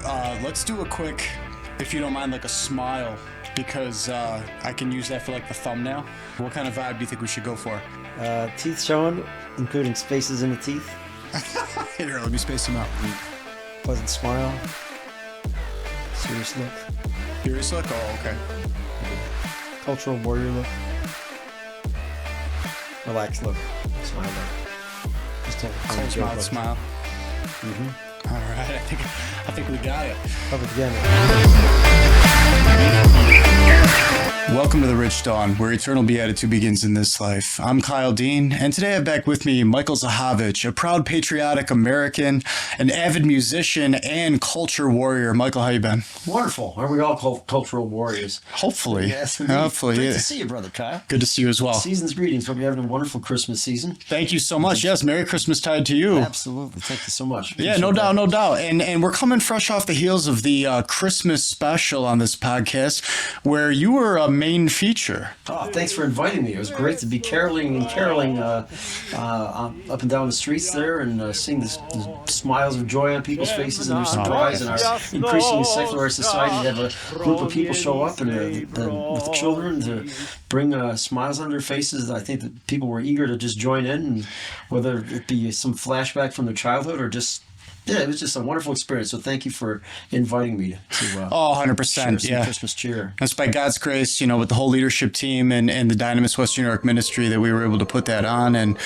Let's do a quick, if you don't mind, like a smile, because I can use that for like the thumbnail. What kind of vibe do you think we should go for? Teeth showing, including spaces in the teeth. Here, let me space them out. Pleasant smile. Serious look. Serious look? Oh, okay. Cultural warrior look. Relaxed look. Smile look. Just a Close mouth smile. Mm-hmm. All right, I think we got it. Covered again. Welcome to the Rich Dawn, where eternal beatitude begins in this life. I'm Kyle Dean, and today I have back with me Michael Zachowicz, a proud patriotic American, an avid musician, and culture warrior. Michael, how you been? Wonderful. Aren't we all cultural warriors? Hopefully. Yes, indeed. Hopefully. Great to see you, brother Kyle. Good to see you as well. Season's greetings. Hope you're having a wonderful Christmas season. Thank you so much. Yes, Merry Christmas tide to you. Absolutely. Thank you so much. Yeah, no doubt, no doubt. And we're coming fresh off the heels of the Christmas special on this podcast, where you were a main feature. Oh, thanks for inviting me. It was great to be caroling up and down the streets there and seeing the smiles of joy on people's faces and their surprise in our increasingly secularized society to have a group of people show up and with children to bring smiles on their faces. I think that people were eager to just join in, and whether it be some flashback from their childhood or just it was just a wonderful experience. So thank you for inviting me to 100%. share some Christmas cheer. That's by God's grace, with the whole leadership team and the Dynamis Western New York ministry that we were able to put that on. And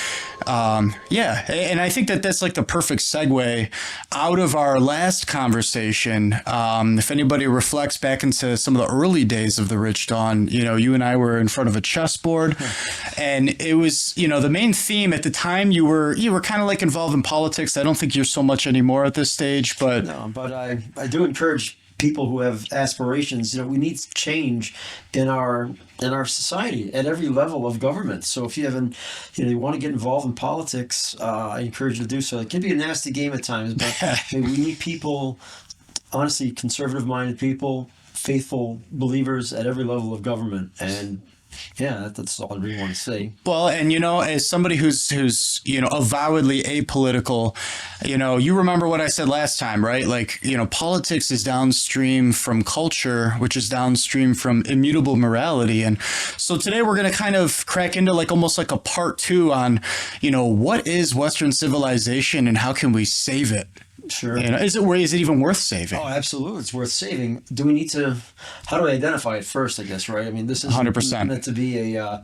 and I think that that's like the perfect segue out of our last conversation. If anybody reflects back into some of the early days of the Rich Dawn, you and I were in front of a chessboard, and it was, the main theme at the time. You were kind of like involved in politics. I don't think you're so much anymore at this stage, but no, but I do encourage people who have aspirations. We need change in our society at every level of government. So if you haven't, you want to get involved in politics, I encourage you to do so. It can be a nasty game at times, but we need people, honestly, conservative-minded people, faithful believers at every level of government, and yeah, that's all I really want to say. Well, and as somebody who's avowedly apolitical, you remember what I said last time, right? Like, politics is downstream from culture, which is downstream from immutable morality. And so today we're going to kind of crack into almost like a part two on, what is Western civilization and how can we save it? Sure. Is it even worth saving? Oh, absolutely. It's worth saving. Do we need to, how do we identify it first, I guess, right? I mean, this is 100% meant to be a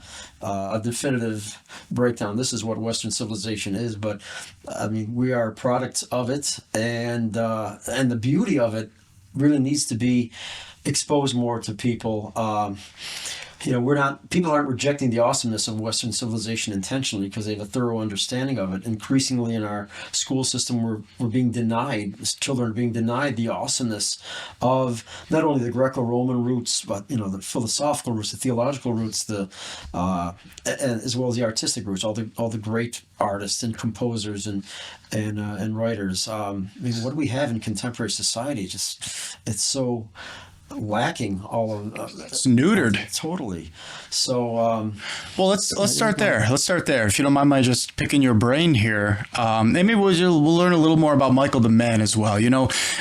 definitive breakdown. This is what Western civilization is, but I mean, we are products of it, and the beauty of it really needs to be exposed more to people. People aren't rejecting the awesomeness of Western civilization intentionally because they have a thorough understanding of it. Increasingly in our school system, we're being denied, children are being denied the awesomeness of not only the Greco-Roman roots, but, the philosophical roots, the theological roots, as well as the artistic roots, all the great artists and composers and writers. What do we have in contemporary society? It's so lacking all of it's neutered totally. So well, let's start there. If you don't mind my just picking your brain here, and maybe we'll learn a little more about Michael the man as well.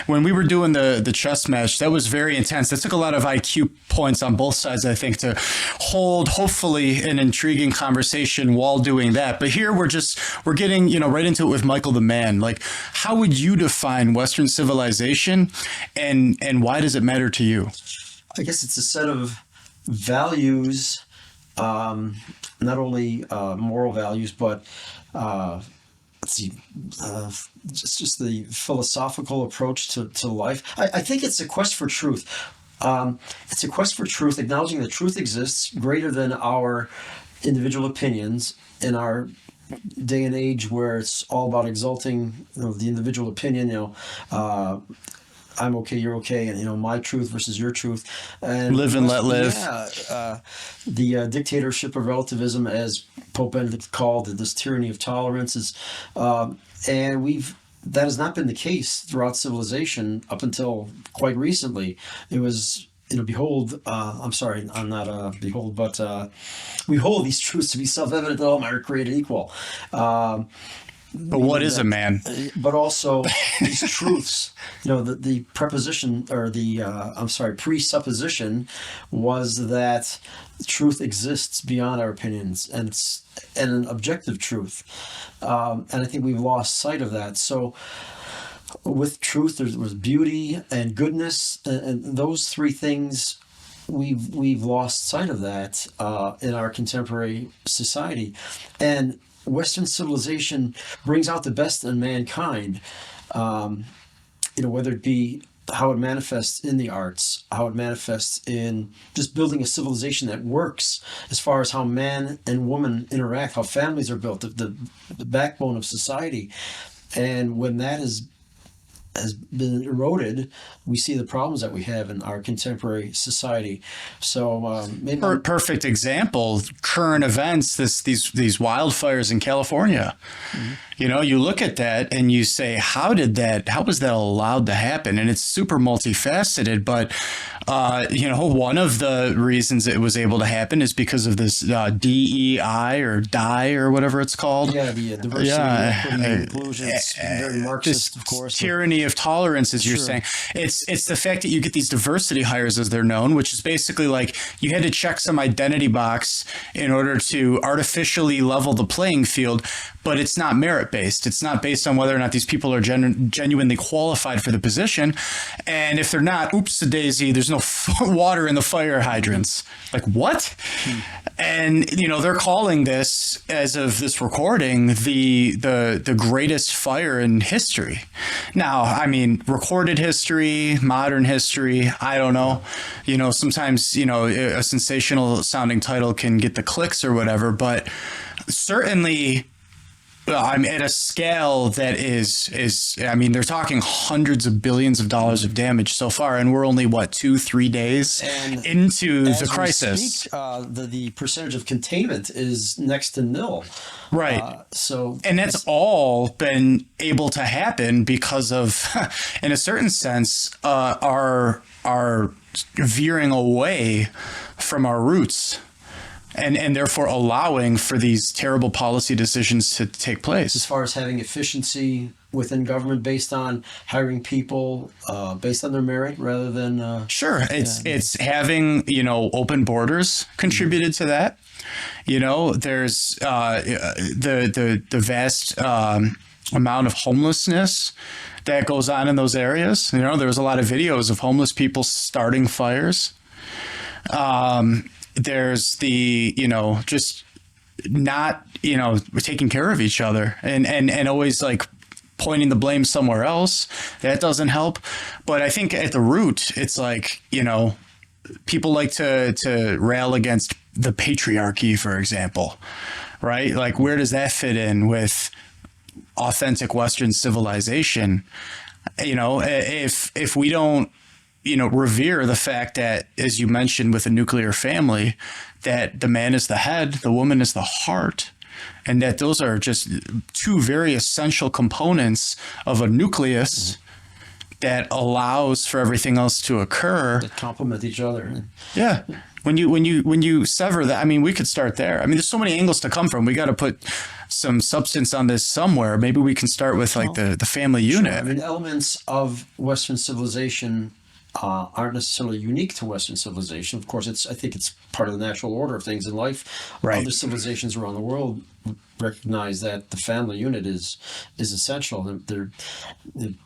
When we were doing the chess match, that was very intense. That took a lot of IQ points on both sides, I think, to hold hopefully an intriguing conversation while doing that. But here we're getting right into it with Michael the man. Like, how would you define Western civilization, and why does it matter to you? I guess it's a set of values, not only moral values, but just the philosophical approach to life. I think it's a quest for truth. It's a quest for truth, acknowledging that truth exists greater than our individual opinions in our day and age where it's all about exalting the individual opinion. I'm okay, you're okay, and my truth versus your truth, and live and let live. Yeah, the dictatorship of relativism, as Pope Benedict called it, this tyranny of tolerance is, and that has not been the case throughout civilization up until quite recently. It was. Behold, I'm sorry, I'm not behold, but we hold these truths to be self-evident that all men are created equal. But what is a man? But also these truths. The preposition or the presupposition was that truth exists beyond our opinions, and it's an objective truth. And I think we've lost sight of that. So with truth, there was beauty and goodness, and those three things. We've lost sight of that in our contemporary society, and Western civilization brings out the best in mankind. Whether it be how it manifests in the arts, how it manifests in just building a civilization that works as far as how man and woman interact, how families are built, the backbone of society, and when that has been eroded, we see the problems that we have in our contemporary society. So maybe perfect example, current events, these wildfires in California. Mm-hmm. You look at that and you say, how was that allowed to happen? And it's super multifaceted, but one of the reasons it was able to happen is because of this DEI or DIE or whatever it's called. Yeah, the diversity, equity, inclusion. It's very Marxist, of course. Tyranny of tolerance, as you're saying. It's the fact that you get these diversity hires, as they're known, which is basically like you had to check some identity box in order to artificially level the playing field, but it's not merit-based. It's not based on whether or not these people are genuinely qualified for the position. And if they're not, oops-a-daisy, there's no water in the fire hydrants. Like, what? And, they're calling this, as of this recording, the greatest fire in history. Now, I mean, recorded history, modern history, I don't know. Sometimes, a sensational sounding title can get the clicks or whatever, but certainly I'm at a scale that is they're talking hundreds of billions of dollars of damage so far, and we're only 2-3 days into the crisis. The percentage of containment is next to nil. Right. And that's all been able to happen because of, in a certain sense, our veering away from our roots. And therefore allowing for these terrible policy decisions to take place. As far as having efficiency within government based on hiring people based on their merit rather than... Sure. It's having, open borders contributed to that. There's the vast amount of homelessness that goes on in those areas. There's a lot of videos of homeless people starting fires. There's the, just not, taking care of each other and always like pointing the blame somewhere else. That doesn't help. But I think at the root, it's like, people like to rail against the patriarchy, for example, right? Like, where does that fit in with authentic Western civilization? If we don't, revere the fact that, as you mentioned, with a nuclear family, that the man is the head, the woman is the heart, and that those are just two very essential components of a nucleus that allows for everything else to occur. That complement each other. Yeah. When you sever that, we could start there. There's so many angles to come from. We got to put some substance on this somewhere. Maybe we can start with the family unit. Sure. Elements of Western civilization aren't necessarily unique to Western civilization. Of course, I think it's part of the natural order of things in life. Right. Other civilizations around the world recognize that the family unit is essential. The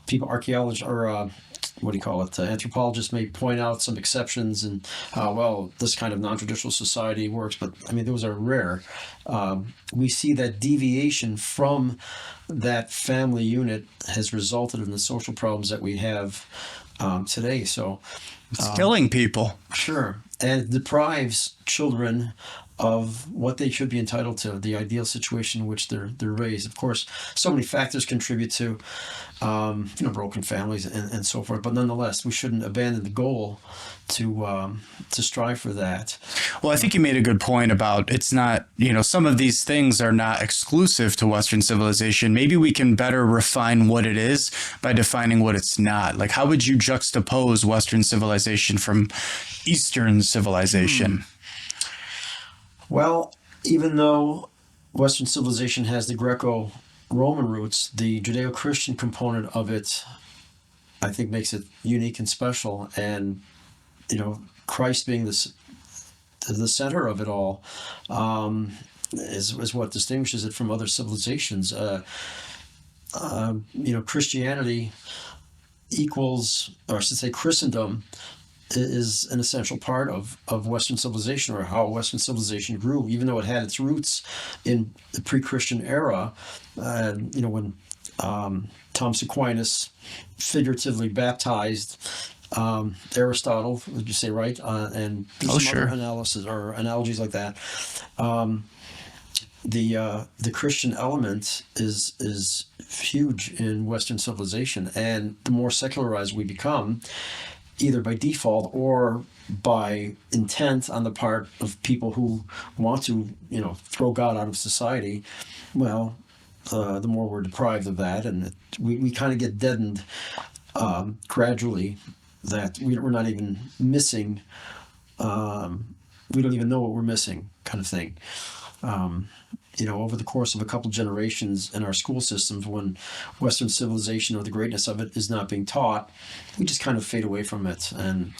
people, archaeologists or anthropologists may point out some exceptions and this kind of non-traditional society works, but those are rare. We see that deviation from that family unit has resulted in the social problems that we have today. So it's killing people. Sure. And it deprives children of what they should be entitled to, the ideal situation in which they're raised. Of course, so many factors contribute to broken families and so forth. But nonetheless, we shouldn't abandon the goal to strive for that. Well, I think you made a good point about it's not, some of these things are not exclusive to Western civilization. Maybe we can better refine what it is by defining what it's not. Like, how would you juxtapose Western civilization from Eastern civilization? Well, even though Western civilization has the Roman roots, the Judeo-Christian component of it, I think, makes it unique and special. And Christ being the center of it all, is what distinguishes it from other civilizations. Christianity equals, or I should say, Christendom is an essential part of Western civilization, or how Western civilization grew, even though it had its roots in the pre-Christian era. When Thomas Aquinas figuratively baptized Aristotle, would you say, right? And other analysis or analogies like that. The Christian element is huge in Western civilization, and the more secularized we become, either by default or by intent on the part of people who want to, throw God out of society, well, the more we're deprived of that, and we kind of get deadened gradually, that we're not even missing, we don't even know what we're missing, kind of thing. Over the course of a couple generations in our school systems, when Western civilization or the greatness of it is not being taught, we just kind of fade away from it, and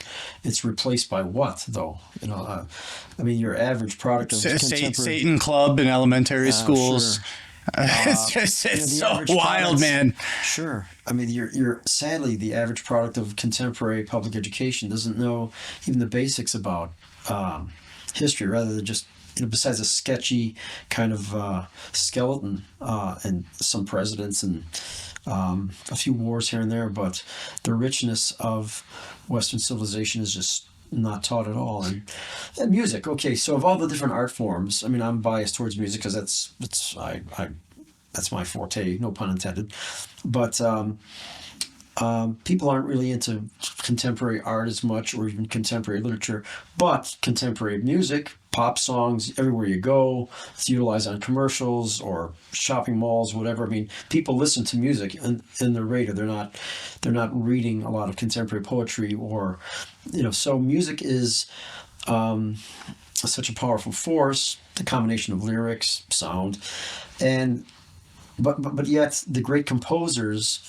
it's replaced by what, though? Your average product of contemporary Satan Club in elementary schools. Sure. It's so wild, man. Sure. You're sadly, the average product of contemporary public education doesn't know even the basics about history, rather than just, besides a sketchy kind of skeleton and some presidents and a few wars here and there, but the richness of Western civilization is just not taught at all. And music, okay, so of all the different art forms, I'm biased towards music because that's my forte, no pun intended. But people aren't really into contemporary art as much, or even contemporary literature, but contemporary music, pop songs, everywhere you go, it's utilized on commercials or shopping malls, whatever. People listen to music in the radio. They're not reading a lot of contemporary poetry, or, so music is such a powerful force, the combination of lyrics, sound, and but yet the great composers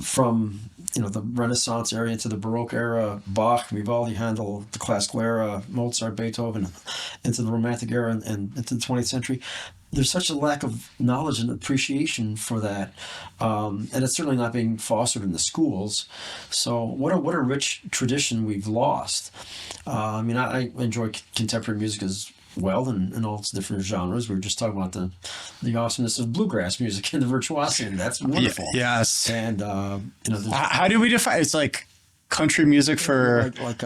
from the Renaissance era into the Baroque era, Bach, Vivaldi, Handel, the classical era, Mozart, Beethoven, into the Romantic era, and into the 20th century, there's such a lack of knowledge and appreciation for that, and it's certainly not being fostered in the schools. So what a rich tradition we've lost. I enjoy contemporary music as well, in all its different genres. We were just talking about the awesomeness of bluegrass music and the virtuosity, and that's wonderful. Yes. And how do we define? It's like country music for like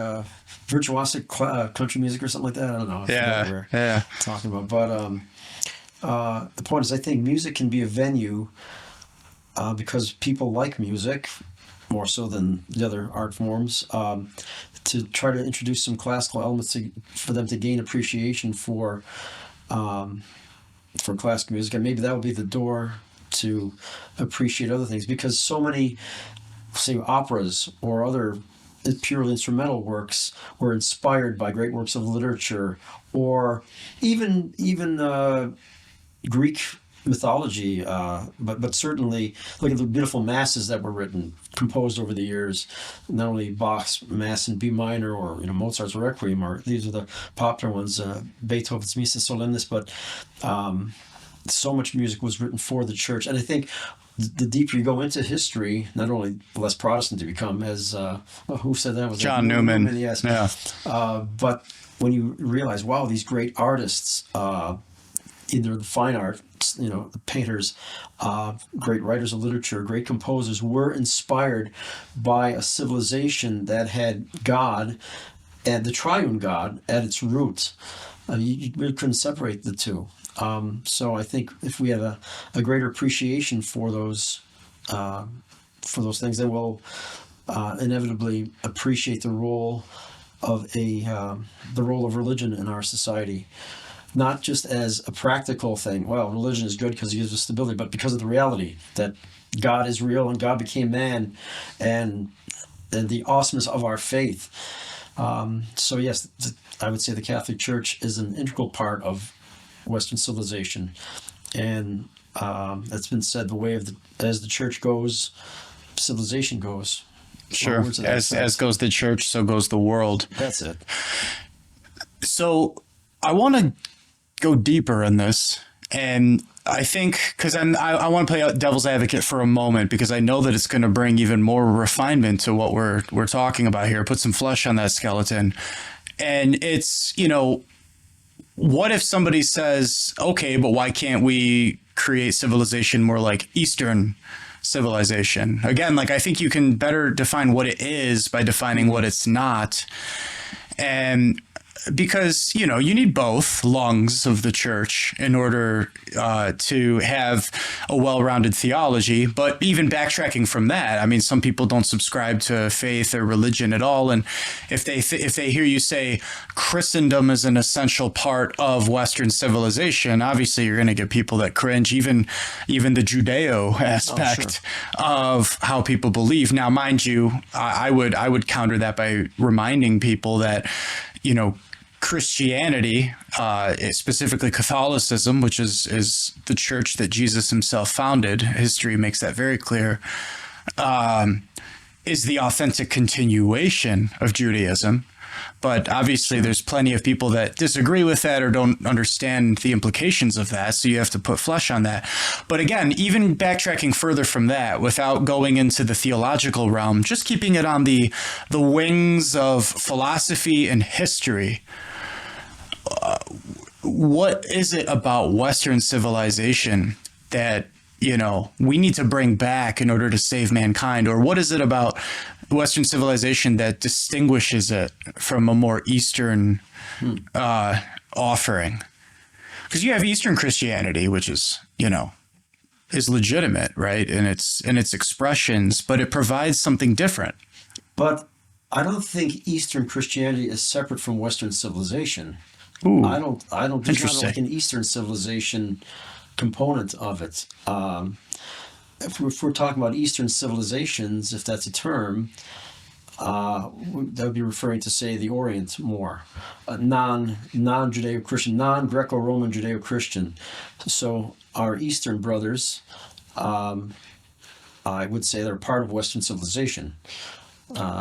virtuosic country music or something like that. I don't know. I forget what we're talking about, but the point is, I think music can be a venue because people like music more so than the other art forms, to try to introduce some classical elements for them to gain appreciation for classical music, and maybe that will be the door to appreciate other things, because so many, say, operas or other purely instrumental works were inspired by great works of literature, or even Greek mythology, but certainly look at the beautiful masses that were written, composed over the years. Not only Bach's Mass in B minor, or Mozart's Requiem, or these are the popular ones, Beethoven's Missa Solemnis, but so much music was written for the church. And I think the deeper you go into history, not only the less Protestant you become, as who said that? Was John Newman. Yes. Yeah. But when you realize, wow, these great artists, either the fine arts, the painters, great writers of literature, great composers, were inspired by a civilization that had God, and the triune God, at its roots. You really couldn't separate the two. So I think if we have a greater appreciation for those things, then we'll inevitably appreciate the role of the role of religion in our society. Not just as a practical thing, well, religion is good because it gives us stability, but because of the reality that God is real and God became man, and the awesomeness of our faith. So yes, I would say the Catholic Church is an integral part of Western civilization, and That's been said, the way of as the church goes, civilization goes. Sure. As goes the church, so goes the world. That's it. So I want to go deeper in this, and I think because I want to play devil's advocate for a moment, because I know that it's going to bring even more refinement to what we're talking about here. Put some flesh on that skeleton, and it's, what if somebody says, okay, but why can't we create civilization more like Eastern civilization? Again, like, I think you can better define what it is by defining what it's not. And because, you need both lungs of the church in order to have a well-rounded theology. But even backtracking from that, I mean, some people don't subscribe to faith or religion at all. And if they hear you say Christendom is an essential part of Western civilization, obviously you're going to get people that cringe, even the Judeo aspect of how people believe. Now, mind you, I would counter that by reminding people that, Christianity, specifically Catholicism, which is the church that Jesus himself founded, history makes that very clear, is the authentic continuation of Judaism. But obviously there's plenty of people that disagree with that or don't understand the implications of that, so you have to put flesh on that. But again, even backtracking further from that, without going into the theological realm, just keeping it on the wings of philosophy and history, what is it about Western civilization that, we need to bring back in order to save mankind? Or what is it about Western civilization that distinguishes it from a more Eastern offering? Because you have Eastern Christianity, which is, is legitimate, right, in its expressions, but it provides something different. But I don't think Eastern Christianity is separate from Western civilization. Ooh, I don't. There's not interesting. like an Eastern civilization component of it. If we're talking about Eastern civilizations, if that's a term, that would be referring to, say, the Orient more, non-Judeo-Christian, non-Greco-Roman Judeo-Christian. So our Eastern brothers, I would say they're part of Western civilization.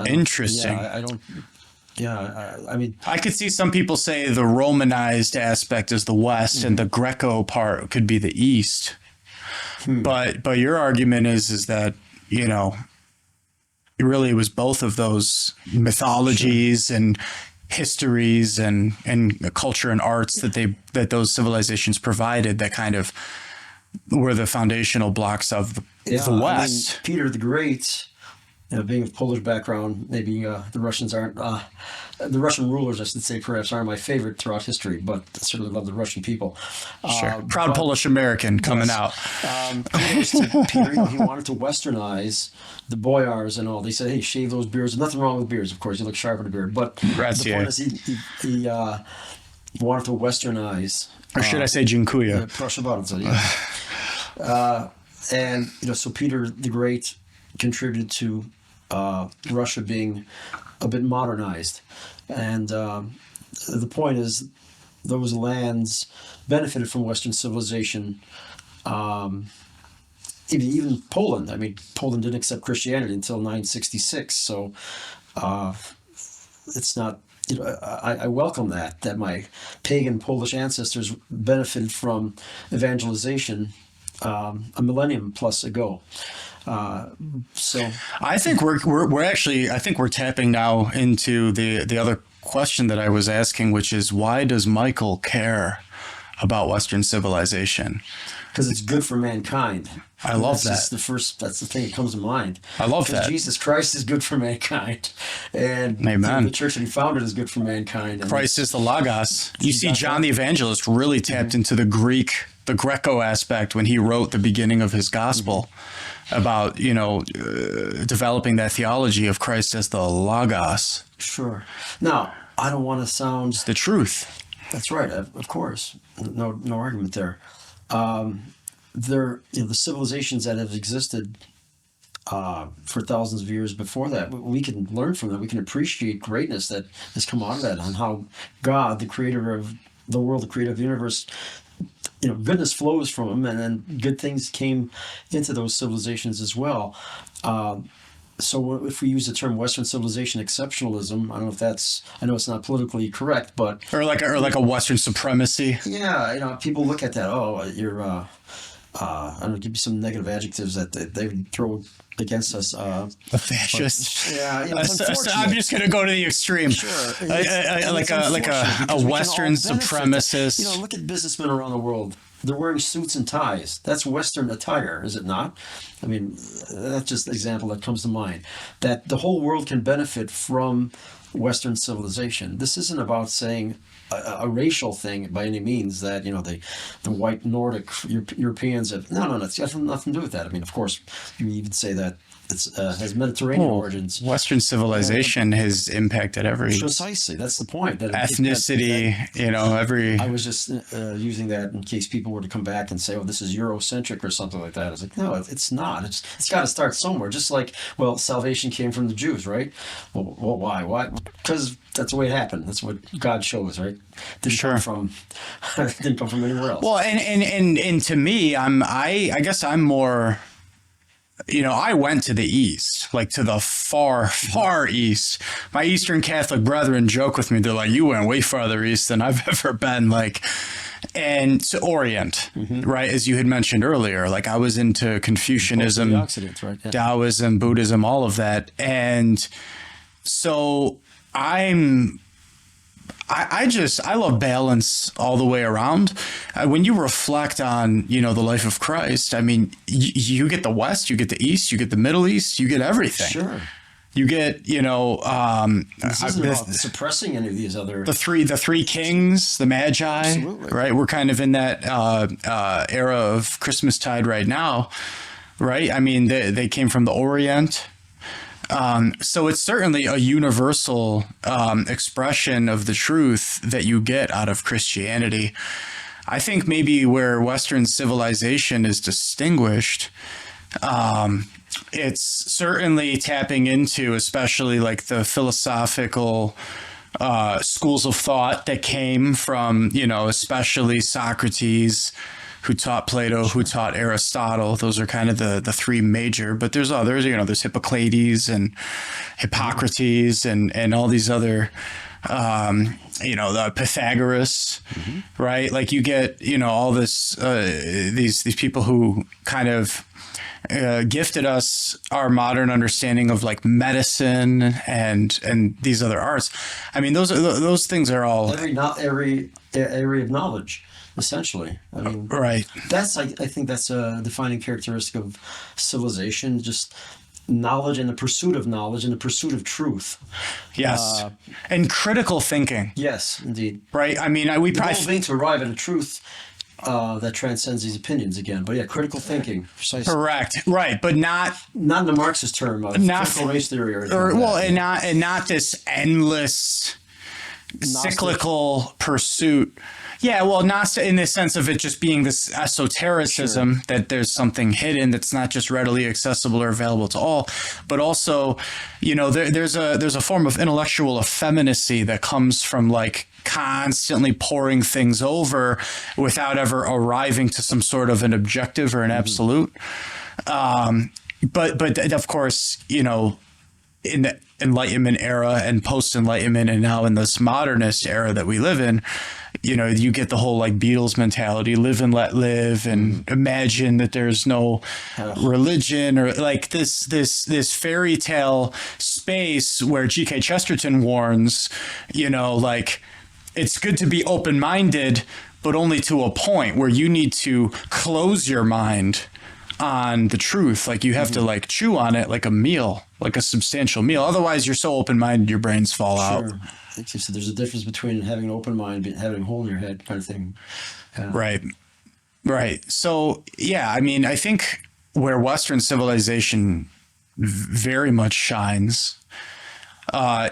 Interesting. Yeah, I don't. Yeah, I mean, I could see some people say the Romanized aspect is the West and the Greco part could be the East. But your argument is that, really it was both of those mythologies and histories and culture and arts that those civilizations provided that kind of were the foundational blocks of the West. I mean, Peter the Great, being of Polish background, maybe the Russians aren't, the Russian rulers, I should say, perhaps aren't my favorite throughout history, but I certainly love the Russian people. Sure. Proud Polish American coming out. Kudos to Peter, he wanted to westernize the boyars and all. They said, hey, shave those beards. There's nothing wrong with beards, of course. You look sharp in a beard. But the point is he wanted to westernize. Or should I say Dziękuję? Proszę bardzo, yeah. And, so Peter the Great contributed to Russia being a bit modernized. And the point is, those lands benefited from Western civilization. Even Poland. I mean, Poland didn't accept Christianity until 966. So it's not, I welcome that my pagan Polish ancestors benefited from evangelization a millennium plus ago. So I think we're actually, I think we're tapping now into the other question that I was asking, which is, why does Michael care about Western civilization? Because it's good for mankind. I love that. That's the thing that comes to mind. I love that. Jesus Christ is good for mankind. And Amen. The church that he founded is good for mankind. And Christ is the Logos. You see, John the Evangelist really tapped into the Greco aspect when he wrote the beginning of his gospel about, developing that theology of Christ as the Logos. Sure. Now, I don't want to sound... It's the truth. That's right, of course. No argument there. The civilizations that have existed for thousands of years before that, we can learn from that. We can appreciate greatness that has come out of that, on how God, the creator of the world, the creator of the universe, goodness flows from them, and then good things came into those civilizations as well. So if we use the term Western civilization exceptionalism, I don't know if I know it's not politically correct, but or like a Western supremacy. yeah, people look at that. Oh, you're I don't know, give me some negative adjectives that they would throw against us. A fascist. Yeah, So I'm just going to go to the extreme. Sure. Like a Western supremacist. Look at businessmen around the world. They're wearing suits and ties. That's Western attire, is it not? I mean, that's just an example that comes to mind. That the whole world can benefit from Western civilization. This isn't about saying a racial thing by any means, that the white Nordic Europeans have no, it's got nothing to do with that. I mean, of course, you even say that it has Mediterranean origins. Western civilization has impacted every Precisely, that's the point. That ethnicity. Every. I was just using that in case people were to come back and say, "Oh, this is Eurocentric" or something like that. I was like, no, it's not. It's got to start somewhere. Just like, salvation came from the Jews, right? Well, why? Why? Because that's the way it happened. That's what God shows, right? Didn't come from anywhere else. Well, and to me, I guess I'm more. I went to the East, like to the far, far East. My Eastern Catholic brethren joke with me. They're like, you went way farther East than I've ever been. And to Orient, right? As you had mentioned earlier, like I was into Confucianism, right? Yeah. Taoism, Buddhism, all of that. And so I love balance all the way around. When you reflect on, the life of Christ, I mean, you get the West, you get the East, you get the Middle East, you get everything. Sure. You get, this isn't about suppressing any of these other the three kings, the Magi, Absolutely. Right? We're kind of in that era of Christmastide right now, right? I mean, they came from the Orient. So it's certainly a universal expression of the truth that you get out of Christianity. I think maybe where Western civilization is distinguished, it's certainly tapping into, especially like the philosophical schools of thought that came from, especially Socrates, who taught Plato, who taught Aristotle. Those are kind of the three major, but there's others, there's Hippocrates and Hippocrates and all these other, the Pythagoras, right? Like you get, all this, these people who kind of gifted us our modern understanding of like medicine and these other arts. I mean, those things are all every area of knowledge. Essentially, I mean, right. I think that's a defining characteristic of civilization: just knowledge and the pursuit of knowledge and the pursuit of truth. Yes, and critical thinking. Yes, indeed. Right. I mean, we probably being to arrive at a truth that transcends these opinions again. But yeah, critical thinking. Precisely. Correct. Right, but not in the Marxist term of critical race theory, and not this endless cyclical pursuit. Yeah, well, not in the sense of it just being this esotericism that there's something hidden that's not just readily accessible or available to all, but also, there's a form of intellectual effeminacy that comes from like constantly poring things over without ever arriving to some sort of an objective or an absolute. But of course, in the Enlightenment era and post-Enlightenment and now in this modernist era that we live in, you get the whole like Beatles mentality, live and let live, and imagine that there's no religion or like this fairy tale space where G.K. Chesterton warns, like it's good to be open-minded, but only to a point where you need to close your mind on the truth. Like you have to like chew on it like a meal, like a substantial meal. Otherwise you're so open-minded, your brains fall out. Like you said, there's a difference between having an open mind and having a hole in your head kind of thing. Right. So, yeah, I mean, I think where Western civilization very much shines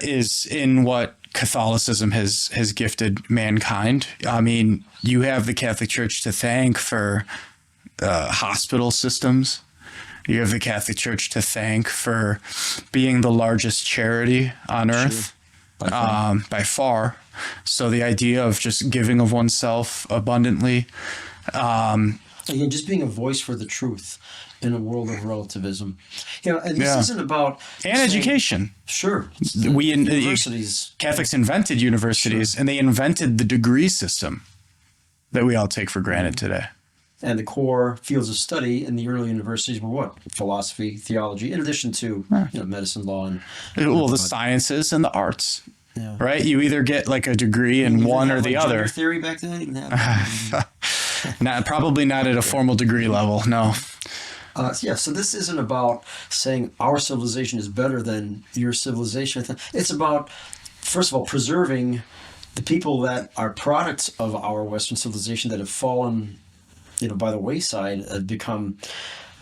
is in what Catholicism has gifted mankind. I mean, you have the Catholic Church to thank for hospital systems. You have the Catholic Church to thank for being the largest charity on earth. by far. So the idea of just giving of oneself abundantly. Again, just being a voice for the truth in a world of relativism. And this isn't about... And education. Sure. Universities. Catholics invented universities, and they invented the degree system that we all take for granted today. And the core fields of study in the early universities were what? Philosophy, theology, in addition to medicine, law, and... Well, the sciences and the arts. Yeah. Right? You either get like a degree in one or the other. Gender theory back then? You didn't have probably not at a formal degree level, no. So this isn't about saying our civilization is better than your civilization. It's about, first of all, preserving the people that are products of our Western civilization that have fallen, by the wayside, have become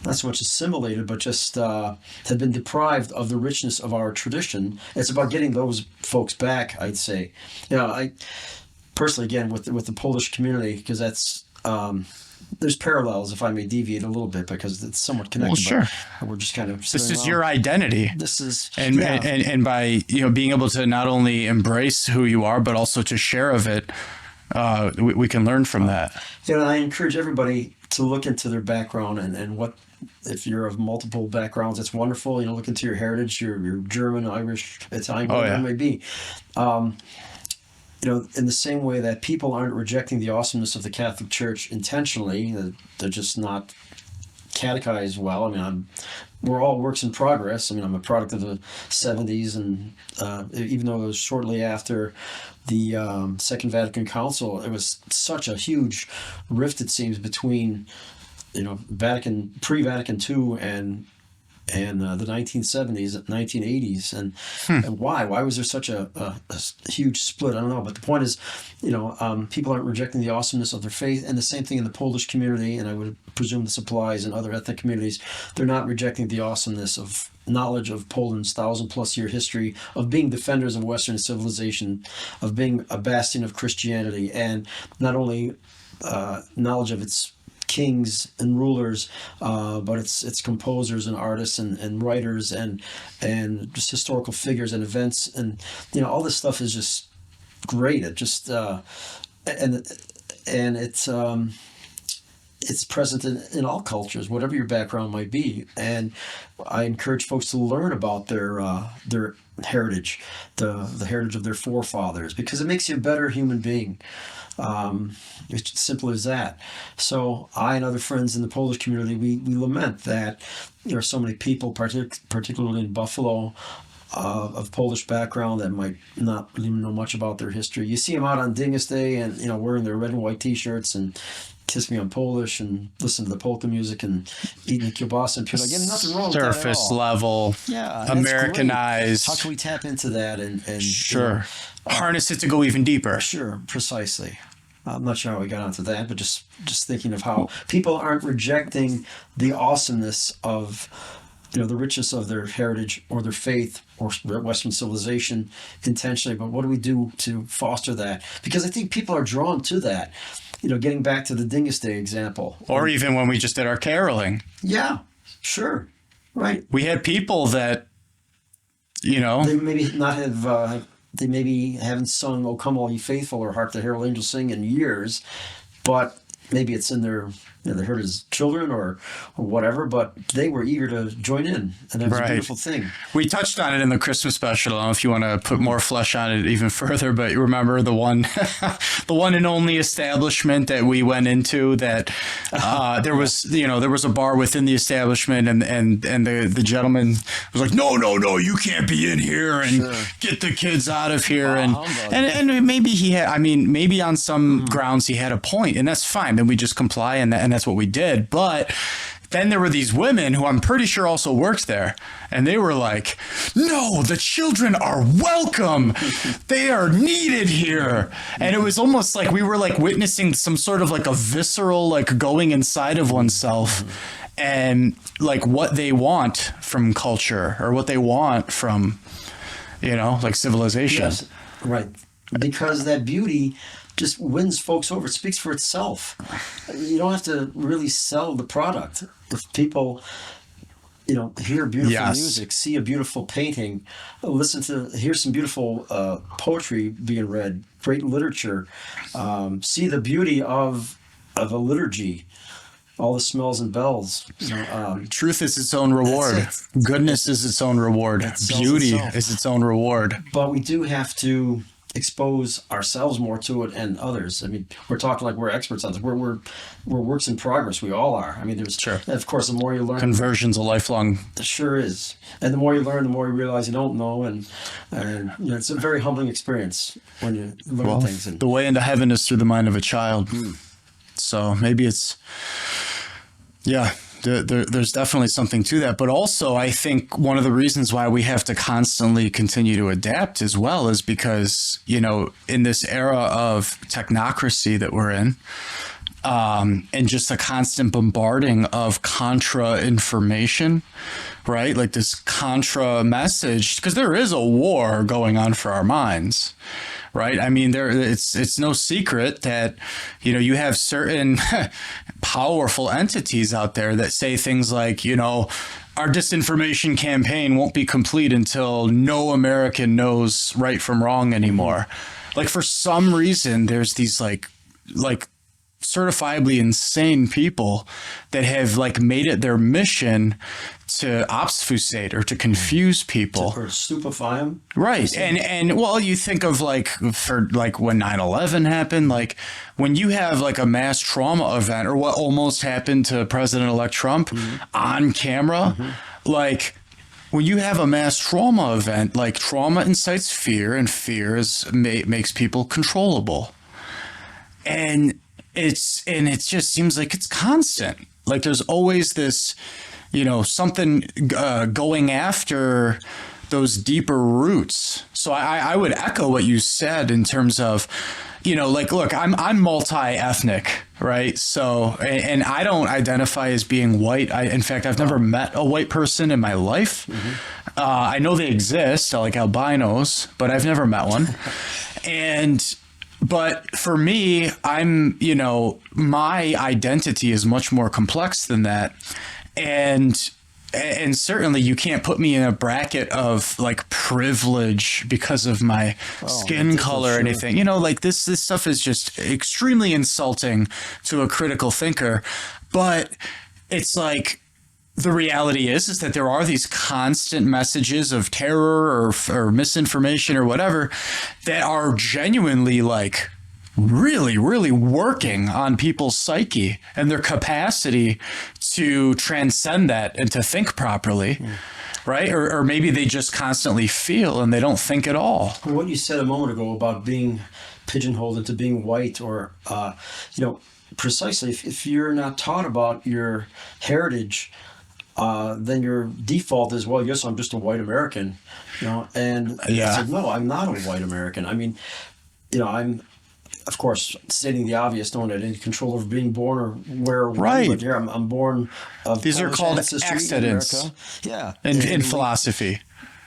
not so much assimilated, but just have been deprived of the richness of our tradition. It's about getting those folks back, I'd say. I personally, again, with the Polish community, because that's... there's parallels, if I may deviate a little bit, because it's somewhat connected. Well, sure. But we're just kind of... This is your identity. This is... And by being able to not only embrace who you are, but also to share of it, we can learn from that. I encourage everybody to look into their background and what... If you're of multiple backgrounds, it's wonderful. Look into your heritage, your German, Irish, Italian, whatever it may be. In the same way that people aren't rejecting the awesomeness of the Catholic Church intentionally, they're just not catechized well. We're all works in progress. I'm a product of the 70s, and even though it was shortly after the Second Vatican Council, it was such a huge rift, it seems, between pre-Vatican II and the 1970s, 1980s, and why was there such a huge split? I don't know, but the point is, people aren't rejecting the awesomeness of their faith, and the same thing in the Polish community, and I would presume this applies in other ethnic communities. They're not rejecting the awesomeness of knowledge of Poland's 1,000+ year history, of being defenders of Western civilization, of being a bastion of Christianity, and not only knowledge of its kings and rulers, but it's composers and artists and writers and just historical figures and events, and all this stuff is just great. It just and it's present in all cultures, whatever your background might be. And I encourage folks to learn about their heritage, the heritage of their forefathers, because it makes you a better human being. It's simple as that. So I and other friends in the Polish community, we lament that there are so many people, particularly in Buffalo, of Polish background that might not even know much about their history. You see them out on Dingus Day and wearing their red and white T-shirts and kiss me on Polish and listen to the polka music and eating the kielbasa and people. Again, nothing wrong with that at surface all. Level, Americanized. How can we tap into that and sure harness it to go even deeper? Sure, precisely. I'm not sure how we got onto that, but just thinking of how people aren't rejecting the awesomeness of the richness of their heritage or their faith or Western civilization intentionally, but what do we do to foster that? Because I think people are drawn to that. Getting back to the Dingus Day example. Or even when we just did our caroling. Yeah, sure. Right. We had people that, They maybe not have... They maybe haven't sung "O Come All Ye Faithful" or "Hark the Herald Angels Sing" in years, but maybe it's in their they heard as children or whatever. But they were eager to join in, and that was a beautiful thing. We touched on it in the Christmas special. I don't know if you want to put more flesh on it even further, but you remember the one, the one and only establishment that we went into that there was a bar within the establishment, and the gentleman was like, no, you can't be in here, and get the kids out of here, and maybe he had, maybe on some grounds he had a point, and that's fine. Then we just comply, and that's what we did. But then there were these women who I'm pretty sure also worked there, and they were like, no, the children are welcome. They are needed here. And it was almost like we were like witnessing some sort of like a visceral, like going inside of oneself and like what they want from culture or what they want from, like civilization. Yes, right. Because that beauty just wins folks over. It speaks for itself. You don't have to really sell the product. If people hear beautiful Yes. music, see a beautiful painting, hear some beautiful poetry being read, great literature, see the beauty of a liturgy, all the smells and bells. Truth is its own reward. That's Goodness is its own reward. sells Beauty itself. is its own reward. But we do have to expose ourselves more to it and others. I mean, we're talking like we're experts on this. We're works in progress. We all are. I mean, there's Sure. of course, the more you learn, Conversion's a lifelong. it sure is. And the more you learn, the more you realize you don't know. And it's a very humbling experience when you learn Well, things. And the way into heaven is through the mind of a child. So maybe it's, yeah, there's definitely something to that. But also, I think one of the reasons why we have to constantly continue to adapt as well is because, in this era of technocracy that we're in, and just a constant bombarding of contra information, right? Like this contra message, because there is a war going on for our minds, right? I mean, it's no secret that, you have certain powerful entities out there that say things like, our disinformation campaign won't be complete until no American knows right from wrong anymore. Like, for some reason, there's these like certifiably insane people that have made it their mission to obfuscate or to confuse people or stupefy them. right. And well, you think of for when 9/11 happened, when you have a mass trauma event, or what almost happened to President-elect Trump on camera, when you have a mass trauma event, trauma incites fear, and fear makes people controllable. And it just seems like it's constant. There's always this, something going after those deeper roots. So I would echo what you said in terms of, look, I'm multi-ethnic, right? So, and I don't identify as being white. In fact, I've never met a white person in my life. I know they exist, like albinos, but I've never met one. But for me, my identity is much more complex than that. And certainly you can't put me in a bracket of privilege because of my skin color or anything. This stuff is just extremely insulting to a critical thinker. But it's the reality is that there are these constant messages of terror or misinformation or whatever that are genuinely really, really working on people's psyche and their capacity to transcend that and to think properly, right? Or maybe they just constantly feel and they don't think at all. What you said a moment ago about being pigeonholed into being white, or precisely, if you're not taught about your heritage, then your default is, well, yes, I'm just a white American, and I said, no, I'm not a white American. I mean, I'm, of course, stating the obvious, don't have any control over being born or where we live here. I'm born of these are called accidents. Yeah. In philosophy.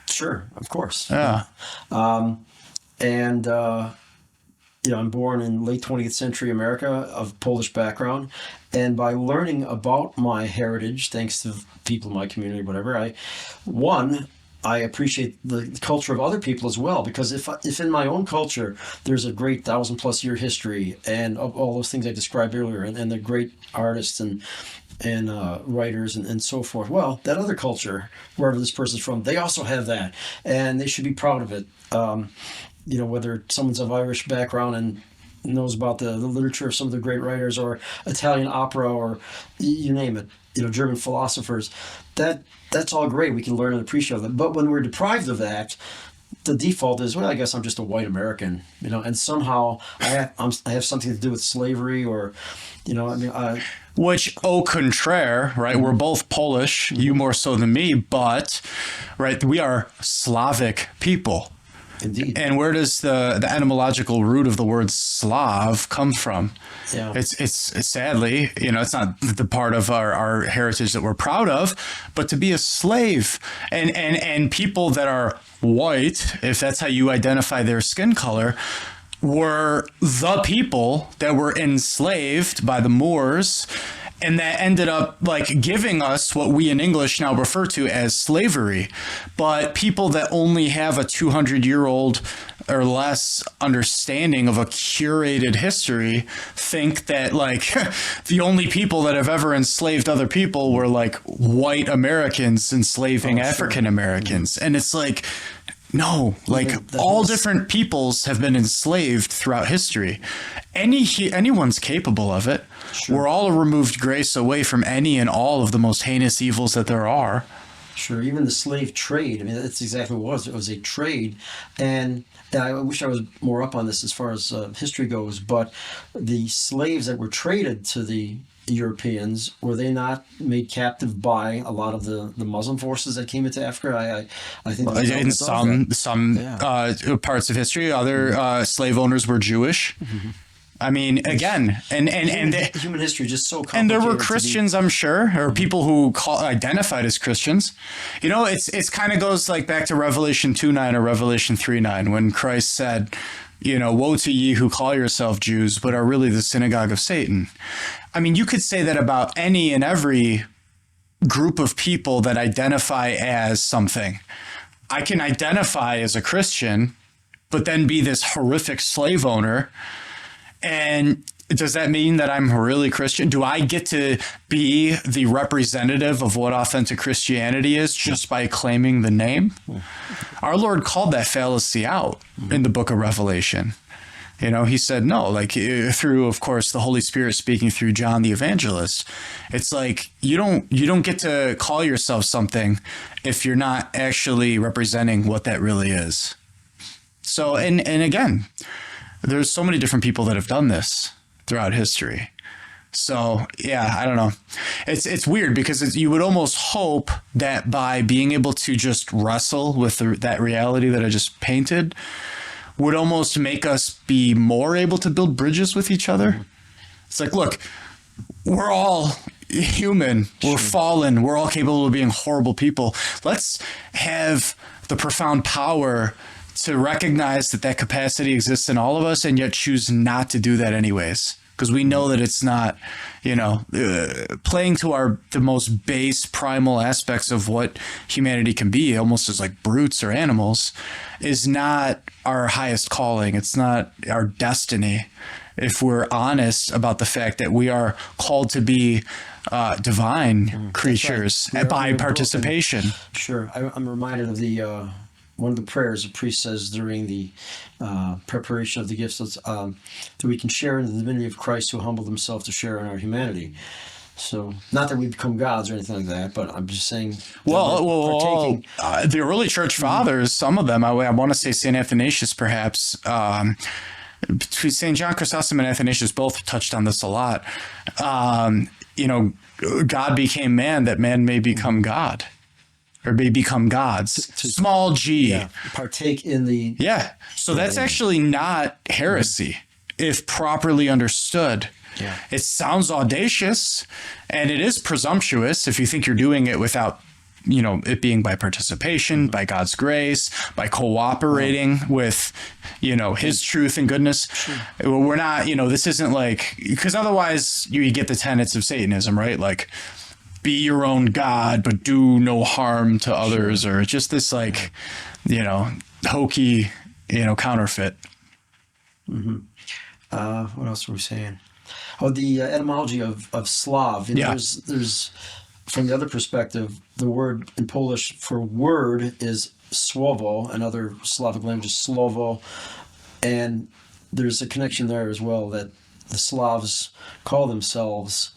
Sure, of course. Yeah. I'm born in late 20th century America, of Polish background. And by learning about my heritage, thanks to people in my community, whatever, I appreciate the culture of other people as well. Because if in my own culture, there's a great 1,000+ year history and all those things I described earlier, and the great artists and writers and so forth. Well, that other culture, wherever this person's from, they also have that, and they should be proud of it. Whether someone's of Irish background and knows about the literature of some of the great writers, or Italian opera, or you name it, German philosophers, that's all great. We can learn and appreciate it. But when we're deprived of that, the default is, well, I guess I'm just a white American, and somehow I have something to do with slavery, or, which, au contraire, right? We're both Polish, you more so than me, but, right, we are Slavic people. Indeed. And where does the etymological root of the word Slav come from? Yeah. It's sadly, it's not the part of our heritage that we're proud of, but to be a slave and people that are white, if that's how you identify their skin color, were the people that were enslaved by the Moors And that ended up like giving us what we in English now refer to as slavery. But people that only have a 200-year-old or less understanding of a curated history think that like the only people that have ever enslaved other people were like white Americans enslaving African Americans. And it's like, no, like all different peoples have been enslaved throughout history. Anyone's capable of it. Sure. We're all a removed grace away from any and all of the most heinous evils that there are. Sure. Even the slave trade. I mean, that's exactly what it was. It was a trade. And I wish I was more up on this as far as history goes, but the slaves that were traded to the Europeans, were they not made captive by a lot of the Muslim forces that came into Africa? I think in some parts of history, other slave owners were Jewish. Mm-hmm. I mean, again, and human history is just so complicated. And there were Christians, I'm sure, or people who identified as Christians. You know, it's kind of goes like back to Revelation 2:9 or Revelation 3:9 when Christ said, you know, woe to ye who call yourself Jews, but are really the synagogue of Satan. I mean, you could say that about any and every group of people that identify as something. I can identify as a Christian, but then be this horrific slave owner. And does that mean that I'm really Christian? Do I get to be the representative of what authentic Christianity is just by claiming the name? Our Lord called that fallacy out in the book of Revelation. You know, he said, no, like through, of course, the Holy Spirit speaking through John the Evangelist. It's like you don't get to call yourself something if you're not actually representing what that really is. So, and again, there's so many different people that have done this throughout history. So, yeah, I don't know. It's weird because you would almost hope that by being able to just wrestle with that reality that I just painted would almost make us be more able to build bridges with each other. It's like, look, we're all human. We're fallen. We're all capable of being horrible people. Let's have the profound power to recognize that capacity exists in all of us and yet choose not to do that anyways. Because we know that it's not, you know, playing to the most base primal aspects of what humanity can be, almost as like brutes or animals, is not our highest calling. It's not our destiny. If we're honest about the fact that we are called to be divine creatures by participation. Sure. I'm reminded of the one of the prayers a priest says during the preparation of the gifts, that we can share in the divinity of Christ who humbled himself to share in our humanity. So, not that we become gods or anything like that, but I'm just saying. Well, the early church fathers, some of them, I want to say St. Athanasius perhaps, between St. John Chrysostom and Athanasius both touched on this a lot. You know, God became man that man may become God. Or may become gods. Small g. Yeah, partake in the... Yeah. So that's actually not heresy, if properly understood. Yeah. It sounds audacious, and it is presumptuous if you think you're doing it without, you know, it being by participation, by God's grace, by cooperating with, you know, his truth and goodness. Sure. We're not, you know, this isn't like... Because otherwise you get the tenets of Satanism, right? Like... be your own God, but do no harm to others, or just this like, you know, hokey, you know, counterfeit. Mm-hmm. What else were we saying? Oh, the etymology of Slav. You know, there's from the other perspective, the word in Polish for word is słowo, and other Slavic languages Slovo, and there's a connection there as well that the Slavs call themselves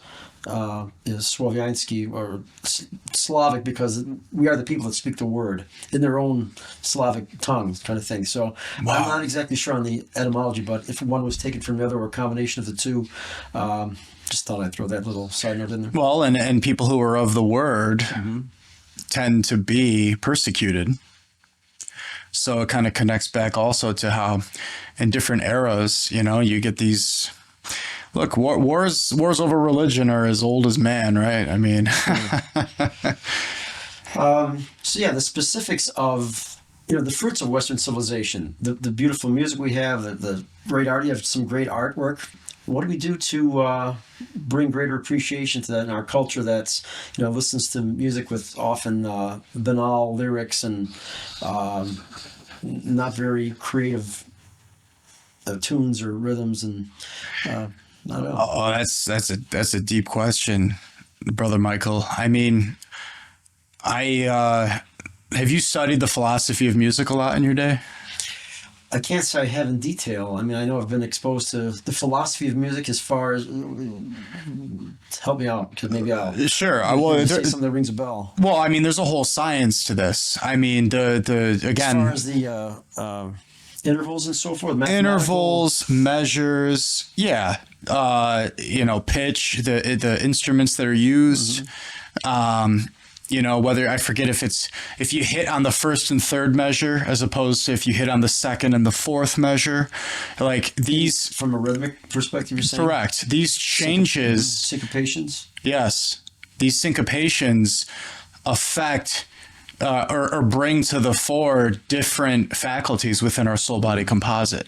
is Słowiański or Slavic because we are the people that speak the word in their own Slavic tongue kind of thing. So I'm not exactly sure on the etymology, but if one was taken from the other or a combination of the two, just thought I'd throw that little side note in there. Well, and people who are of the word tend to be persecuted. So it kind of connects back also to how in different eras, you know, you get these... Look, wars over religion are as old as man, right? I mean, so yeah, the specifics of, you know, the fruits of Western civilization, the beautiful music we have, the great art. You have some great artwork, what do we do to bring greater appreciation to that in our culture that's, listens to music with often banal lyrics and not very creative tunes or rhythms, and I don't know. Oh, that's a deep question, Brother Michael. I mean, have you studied the philosophy of music a lot in your day? I can't say I have in detail. I mean, I know I've been exposed to the philosophy of music as far as help me out, because maybe I'll Sure. say something that rings a bell. Well, I mean, there's a whole science to this. I mean, the again, as far as the intervals and so forth, intervals, measures, yeah, pitch, the instruments that are used. Whether I forget if you hit on the first and third measure as opposed to if you hit on the second and the fourth measure, like these from a rhythmic perspective, you're saying? Correct. These changes, syncopations. Yes, these syncopations affect or bring to the fore different faculties within our soul body composite.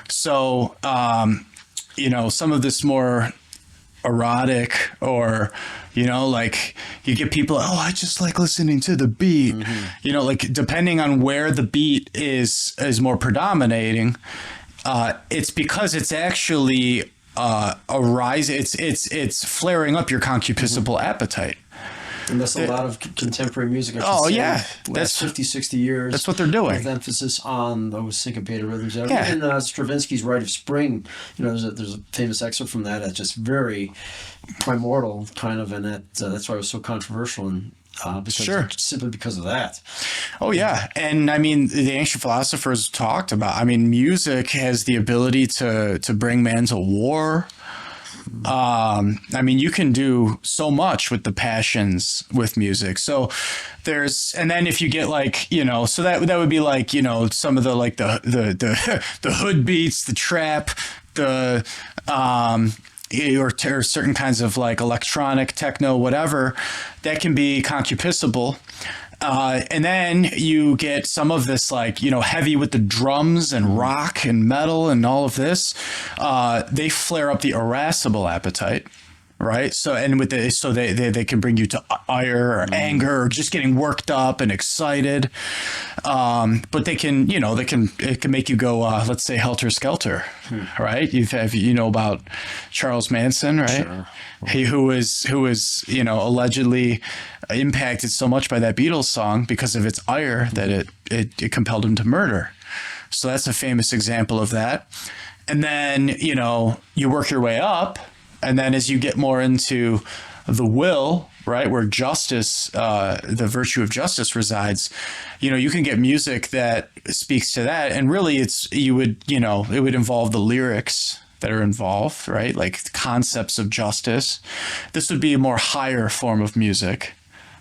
So, some of this more erotic or like you get people, I just like listening to the beat, like depending on where the beat is more predominating, it's because it's actually it's flaring up your concupiscible appetite. And that's a lot of contemporary music. That's 50, 60 years. That's what they're doing. With emphasis on those syncopated rhythms. Yeah. In Stravinsky's Rite of Spring, there's a famous excerpt from that. That's just very primordial, kind of, and that's why it was so controversial. And simply because of that. Oh yeah, and I mean the ancient philosophers talked about. I mean, music has the ability to bring man to war. I mean, you can do so much with the passions with music. So and then if you get so that would be some of the hood beats, the trap, or certain kinds of electronic, techno, whatever, that can be concupiscible. And then you get some of this heavy with the drums and rock and metal and all of this. They flare up the irascible appetite, right? So they can bring you to ire or anger or just getting worked up and excited. But it can make you go, let's say, helter skelter, right? You know about Charles Manson, right? Sure. Who was allegedly impacted so much by that Beatles song because of its ire that it compelled him to murder. So that's a famous example of that. And then you work your way up, and then as you get more into the will, right, where justice, the virtue of justice resides, you can get music that speaks to that, and really it would involve the lyrics that are involved, right? Like concepts of justice. This would be a more higher form of music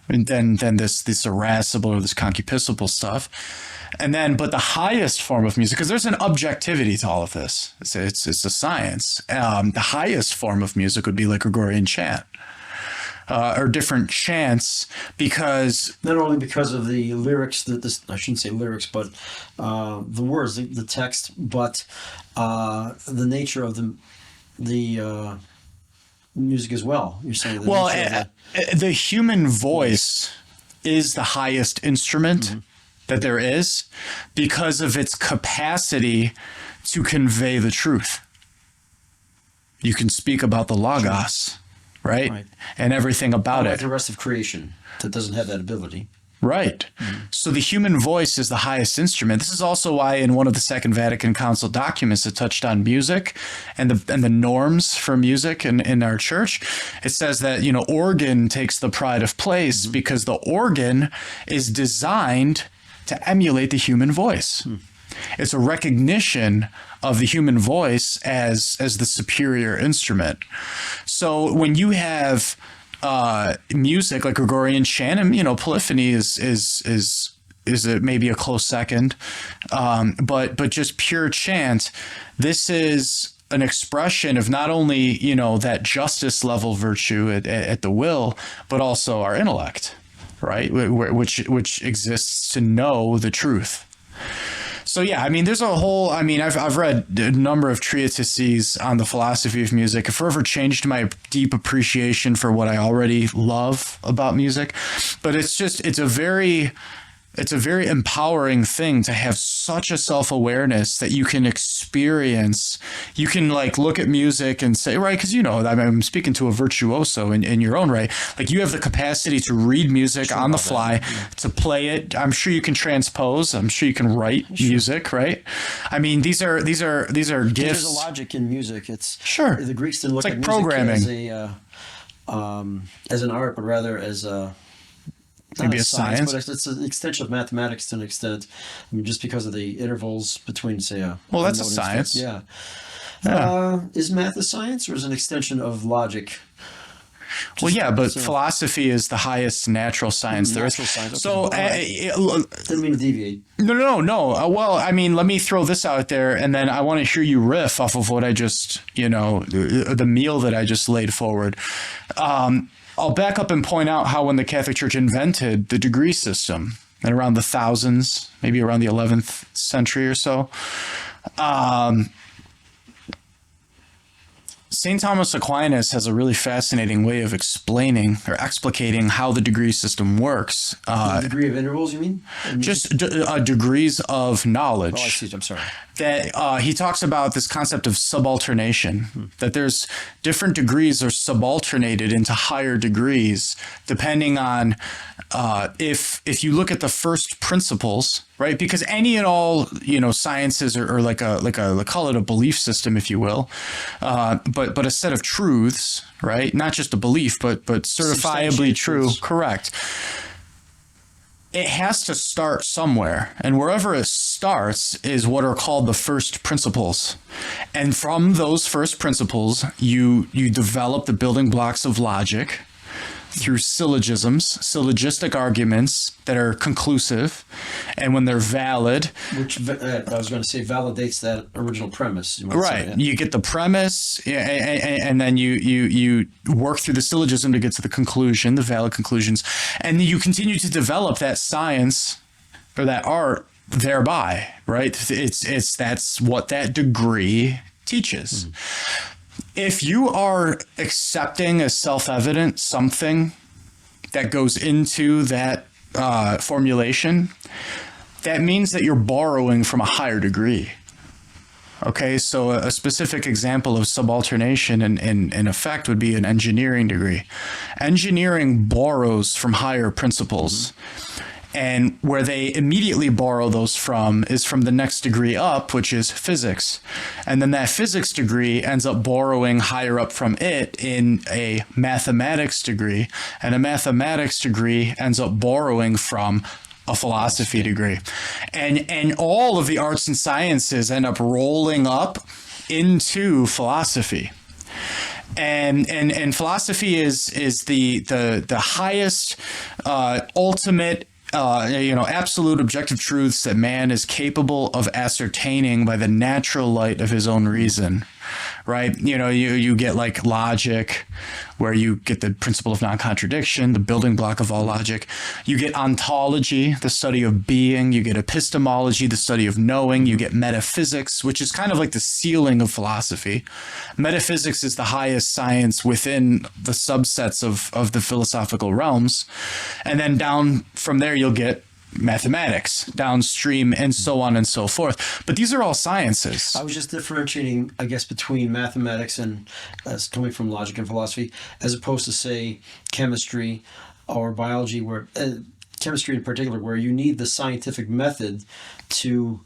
than this irascible or this concupiscible stuff. And then, but the highest form of music, because there's an objectivity to all of this. It's a science. The highest form of music would be like Gregorian chant. Or different chants, because not only because of the lyrics, I shouldn't say lyrics, but the words, the text, but the nature of the music as well. You're saying the human voice is the highest instrument that there is because of its capacity to convey the truth. You can speak about the Logos. Right? And everything about it. The rest of creation that doesn't have that ability. Right. So the human voice is the highest instrument. This is also why in one of the Second Vatican Council documents it touched on music and the norms for music in our church. It says that, organ takes the pride of place because the organ is designed to emulate the human voice. It's a recognition of the human voice as the superior instrument. So when you have music like Gregorian chant, and polyphony is maybe a close second, but just pure chant, this is an expression of not only that justice level virtue at the will, but also our intellect, right? Which exists to know the truth. So yeah, I mean, there's a whole. I mean, I've read a number of treatises on the philosophy of music. It forever changed my deep appreciation for what I already love about music. But it's a very empowering thing to have such a self-awareness that you can experience. You can like look at music and say, right, because I'm speaking to a virtuoso in your own right. Like you have the capacity to read music on the fly, to play it. I'm sure you can transpose. I'm sure you can write music, right? I mean, these are gifts. There's a logic in music. It's sure. The Greeks didn't look at music programming as an art, but rather as a maybe a science, but it's an extension of mathematics to an extent. I mean, just because of the intervals between, say, that's a science. Yeah. Is math a science, or is it an extension of logic? Well, yeah, but philosophy is the highest natural science there is. Science. So, didn't mean to deviate. No. Well, I mean, let me throw this out there, and then I want to hear you riff off of what I just, the meal that I just laid forward. I'll back up and point out how when the Catholic Church invented the degree system, and around the thousands, maybe around the 11th century or so, St. Thomas Aquinas has a really fascinating way of explaining or explicating how the degree system works. The degree of intervals, you mean? Just degrees of knowledge. Oh, I see. I'm sorry. That he talks about this concept of subalternation, that there's different degrees are subalternated into higher degrees depending on if you look at the first principles, right? Because any and all sciences are like call it a belief system, if you will, but a set of truths, right? Not just a belief, but certifiably true. Correct. It has to start somewhere, and wherever it starts is what are called the first principles. And from those first principles, you develop the building blocks of logic through syllogistic arguments that are conclusive, and when they're valid, which I was going to say validates that original premise. Right, you get the premise, and then you work through the syllogism to get to the conclusion, the valid conclusions, and you continue to develop that science or that art thereby. Right, it's that's what that degree teaches. Mm-hmm. If you are accepting as self-evident something that goes into that formulation, that means that you're borrowing from a higher degree. Okay, so a specific example of subalternation in effect would be an engineering degree. Engineering borrows from higher principles. Mm-hmm. And where they immediately borrow those from is from the next degree up, which is physics. And then that physics degree ends up borrowing higher up from it in a mathematics degree. And a mathematics degree ends up borrowing from a philosophy degree. And all of the arts and sciences end up rolling up into philosophy. And philosophy is the highest ultimate absolute objective truths that man is capable of ascertaining by the natural light of his own reason, right? You get like logic, where you get the principle of non-contradiction, the building block of all logic. You get ontology, the study of being. You get epistemology, the study of knowing. You get metaphysics, which is kind of like the ceiling of philosophy. Metaphysics is the highest science within the subsets of the philosophical realms. And then down from there, you'll get mathematics downstream and so on and so forth. But these are all sciences. I was just differentiating, I guess, between mathematics and coming from logic and philosophy, as opposed to, say, chemistry or biology, where chemistry in particular, where you need the scientific method to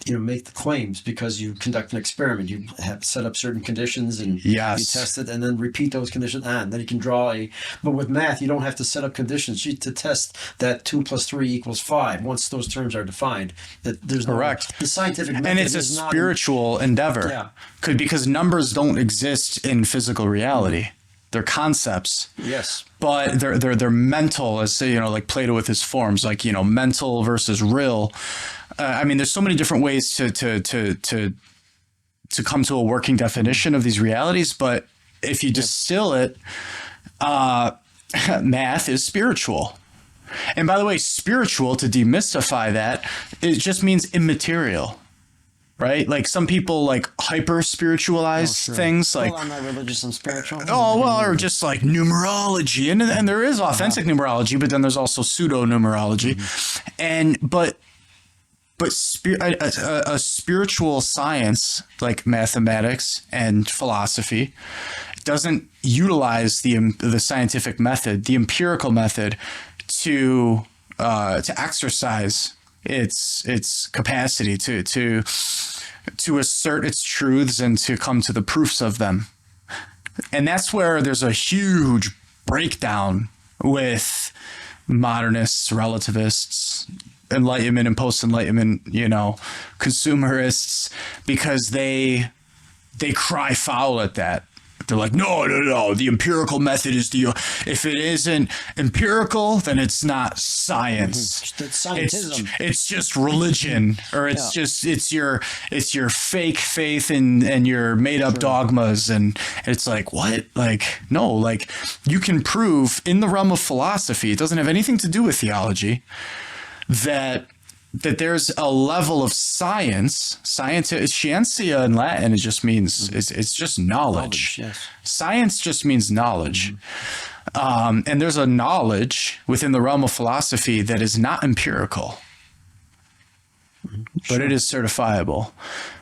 make the claims, because you conduct an experiment. You have set up certain conditions and you test it, and then repeat those conditions, and then you can draw but with math, you don't have to set up conditions to test that 2 + 3 = 5. Once those terms are defined, that there's correct. The scientific method, and it's a spiritual endeavor. Yeah. Because numbers don't exist in physical reality. They're concepts. Yes. But they're mental, as like Plato with his forms, like mental versus real. There's so many different ways to come to a working definition of these realities. But if you distill it, math is spiritual. And by the way, spiritual, to demystify that, it just means immaterial, right? Like some people like hyper spiritualize things like, well, I'm not religious and spiritual. oh, well, or just like numerology. And there is authentic numerology, but then there's also pseudo numerology. But a spiritual science like mathematics and philosophy doesn't utilize the scientific method, the empirical method, to exercise its capacity to assert its truths and to come to the proofs of them. And that's where there's a huge breakdown with modernists, relativists, Enlightenment and post-Enlightenment, consumerists, because they cry foul at that. They're like, no, the empirical method is if it isn't empirical, then it's not science. It's scientism. It's just religion, or it's your fake faith and your made up dogmas. And it's like, what? Like, no, like you can prove in the realm of philosophy, it doesn't have anything to do with theology, that there's a level of scientia in Latin, it just means it's just knowledge. Yes. Science just means knowledge. And there's a knowledge within the realm of philosophy that is not empirical, but it is certifiable.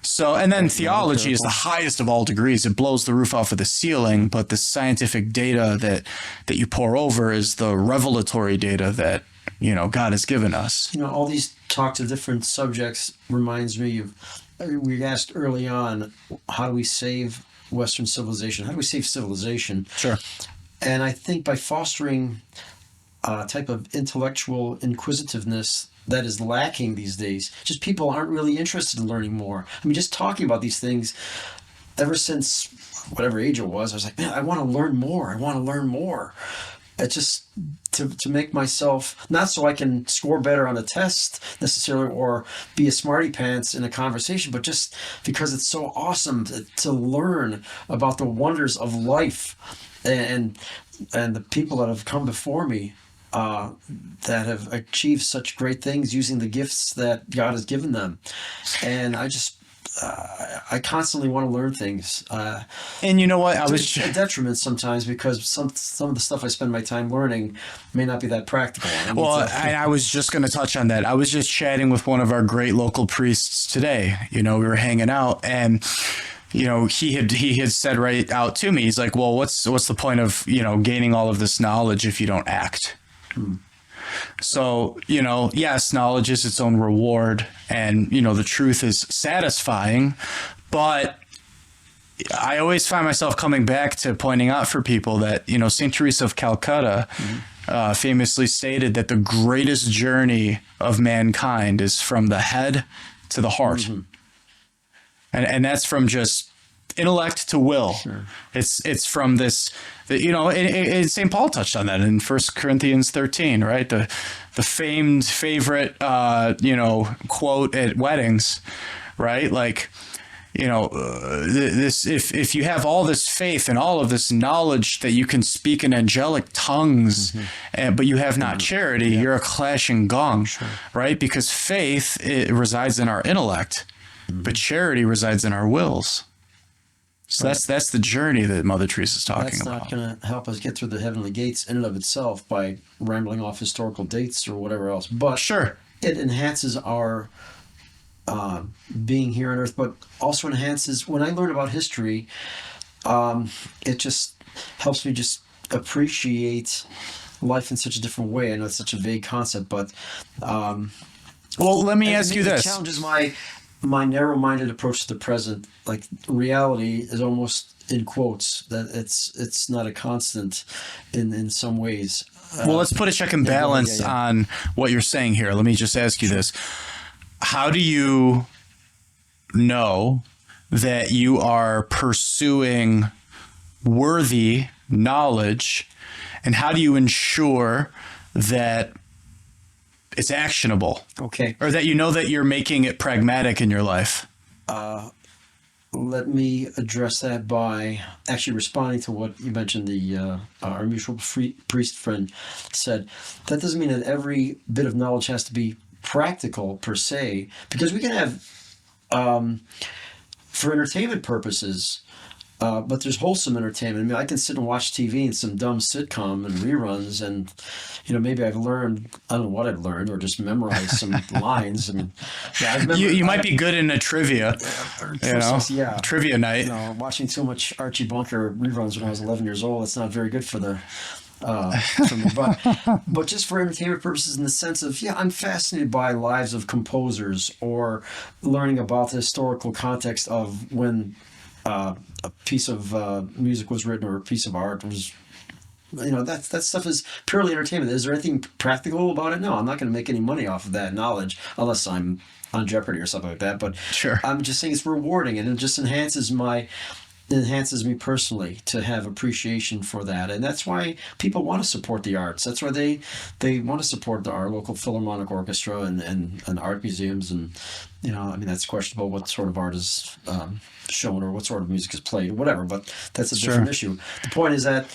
So, and then theology is the highest of all degrees. It blows the roof off of the ceiling, but the scientific data that you pour over is the revelatory data that God has given us. All these talks of different subjects reminds me of, we asked early on, how do we save Western civilization? How do we save civilization? Sure. And I think by fostering a type of intellectual inquisitiveness that is lacking these days, just people aren't really interested in learning more. I mean, just talking about these things, ever since whatever age it was, I was like, man, I want to learn more. I want to learn more. It's just to make myself, not so I can score better on a test necessarily or be a smarty pants in a conversation, but just because it's so awesome to learn about the wonders of life and the people that have come before me that have achieved such great things using the gifts that God has given them. And I constantly want to learn things. And you know what? It's a detriment sometimes because some of the stuff I spend my time learning may not be that practical. I was just going to touch on that. I was just chatting with one of our great local priests today. We were hanging out, and he had said right out to me, he's like, well, what's the point of gaining all of this knowledge if you don't act? So, yes, knowledge is its own reward, and, the truth is satisfying, but I always find myself coming back to pointing out for people that, St. Teresa of Calcutta famously stated that the greatest journey of mankind is from the head to the heart. Mm-hmm. And that's from just intellect to will. Sure. It's from this, St. Paul touched on that in 1 Corinthians 13, right? The favorite, quote at weddings, right? Like, this, if you have all this faith and all of this knowledge that you can speak in angelic tongues, but you have not charity, you're a clashing gong, right? Because faith, it resides in our intellect, but charity resides in our wills. So that's the journey that Mother Teresa is talking about. That's not going to help us get through the heavenly gates in and of itself by rambling off historical dates or whatever else. But sure, it enhances our being here on Earth, but also enhances, when I learn about history, it just helps me just appreciate life in such a different way. I know it's such a vague concept, but well, let me ask you this. It challenges my narrow-minded approach to the present. Like, reality is almost in quotes, that it's not a constant in some ways. Well, let's put a check and balance on what you're saying here. Let me just ask you this. How do you know that you are pursuing worthy knowledge, and how do you ensure that it's actionable? Okay. Or that that you're making it pragmatic in your life? let me address that by actually responding to what you mentioned. Our mutual priest friend said that doesn't mean that every bit of knowledge has to be practical per se, because we can have for entertainment purposes. But there's wholesome entertainment. I mean, I can sit and watch TV and some dumb sitcom and reruns, and maybe I've learned, I don't know what I've learned, or just memorized some lines. And you might be good in a trivia, trivia night. Watching so much Archie Bunker reruns when I was 11 years old, it's not very good for the. For me, but just for entertainment purposes, in the sense of, I'm fascinated by lives of composers, or learning about the historical context of when a piece of music was written, or a piece of art was, that stuff is purely entertainment. Is there anything practical about it? No, I'm not going to make any money off of that knowledge unless I'm on Jeopardy or something like that. But sure, I'm just saying it's rewarding, and it just enhances me personally to have appreciation for that. And that's why people want to support the arts. That's why they want to support our local Philharmonic Orchestra and art museums. And that's questionable what sort of art is shown, or what sort of music is played, or whatever, but that's a different issue. The point is that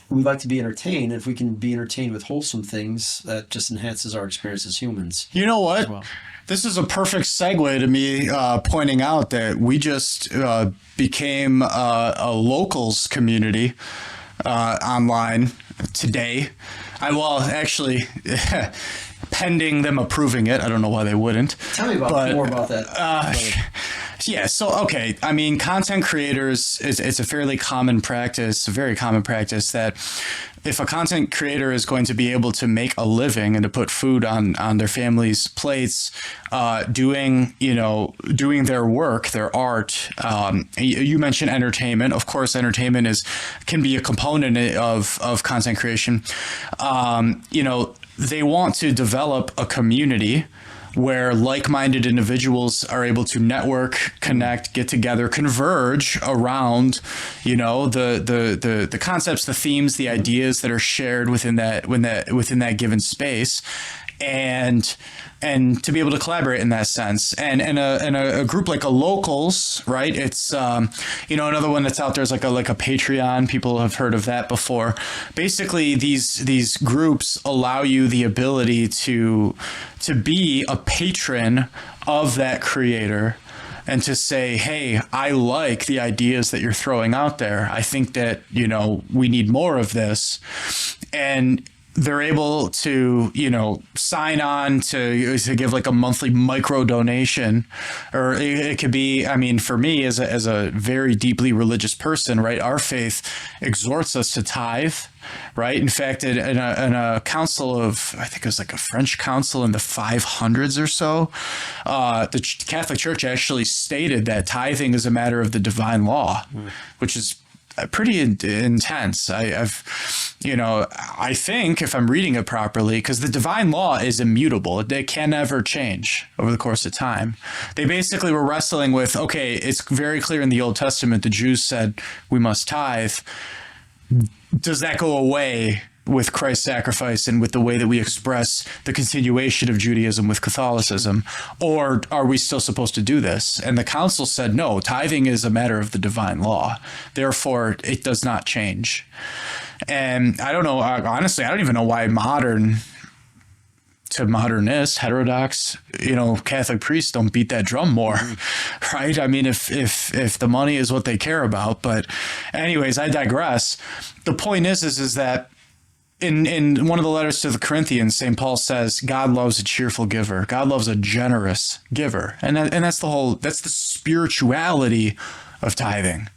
we like to be entertained. If we can be entertained with wholesome things, that just enhances our experience as humans. You know what? Well, this is a perfect segue to me pointing out that we just became a locals community online today. Actually, pending them approving it. I don't know why they wouldn't. Tell me more about that. Yeah. So, okay. I mean, content creators, it's a fairly common practice, a very common practice, that if a content creator is going to be able to make a living and to put food on their family's plates, doing their work, their art, you mentioned entertainment. Of course, entertainment can be a component of content creation. They want to develop a community where like-minded individuals are able to network, connect, get together, converge around, the concepts, the themes, the ideas that are shared within that given space, and to be able to collaborate in that sense. And a group like a locals, right? It's another one that's out there is like a Patreon. People have heard of that before. Basically, these groups allow you the ability to be a patron of that creator, and to say, hey, I like the ideas that you're throwing out there. I think that, we need more of this. And they're able to, sign on to give like a monthly micro donation, or it could be, for me as a very deeply religious person, right? Our faith exhorts us to tithe, right? In fact, in a council of, I think it was like a French council in the 500s or so, the Catholic Church actually stated that tithing is a matter of the divine law, which is pretty intense. I think, if I'm reading it properly, because the divine law is immutable, it can never change over the course of time. They basically were wrestling with, okay, it's very clear in the Old Testament, the Jews said we must tithe. Does that go away with Christ's sacrifice and with the way that we express the continuation of Judaism with Catholicism? Or are we still supposed to do this? And the council said, no, tithing is a matter of the divine law. Therefore, it does not change. And I don't know, honestly, I don't even know why modernist, heterodox, Catholic priests don't beat that drum more, right? I mean, if the money is what they care about. But anyways, I digress. The point is that in one of the letters to the Corinthians, St. Paul says, God loves a cheerful giver. God loves a generous giver. And that's the spirituality of tithing,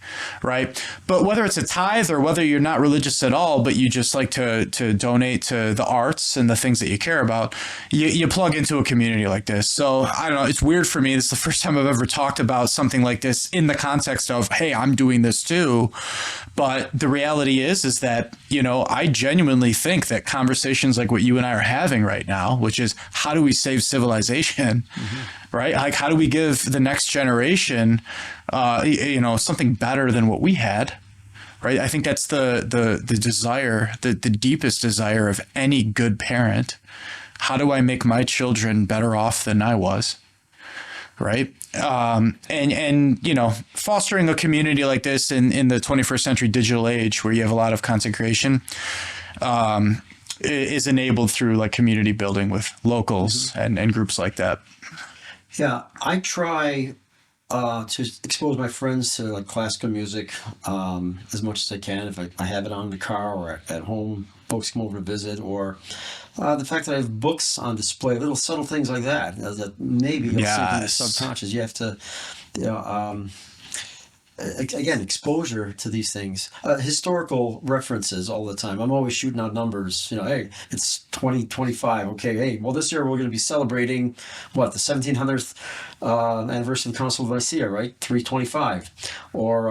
right? But whether it's a tithe or whether you're not religious at all, but you just like to donate to the arts and the things that you care about, you plug into a community like this. So I don't know, it's weird for me. This is the first time I've ever talked about something like this in the context of, hey, I'm doing this too. But the reality is that, I genuinely think that conversations like what you and I are having right now, which is how do we save civilization, right? Like, how do we give the next generation, something better than what we had, right? I think that's the desire, the deepest desire of any good parent. How do I make my children better off than I was? right? And you know, fostering a community like this in the 21st century digital age, where you have a lot of concentration, is enabled through like community building with locals and groups like that. Yeah, I try to expose my friends to like classical music as much as I can. If I have it on in the car or at home, folks come over to visit, or the fact that I have books on display, little subtle things like that, that maybe you'll sink in the subconscious. You have to, you know, again, exposure to these things, historical references all the time. I'm always shooting out numbers, you know, hey, it's 2025. Okay. Hey, well, this year we're going to be celebrating what, the 1700th anniversary of the Council of Nicaea, right? 325. Or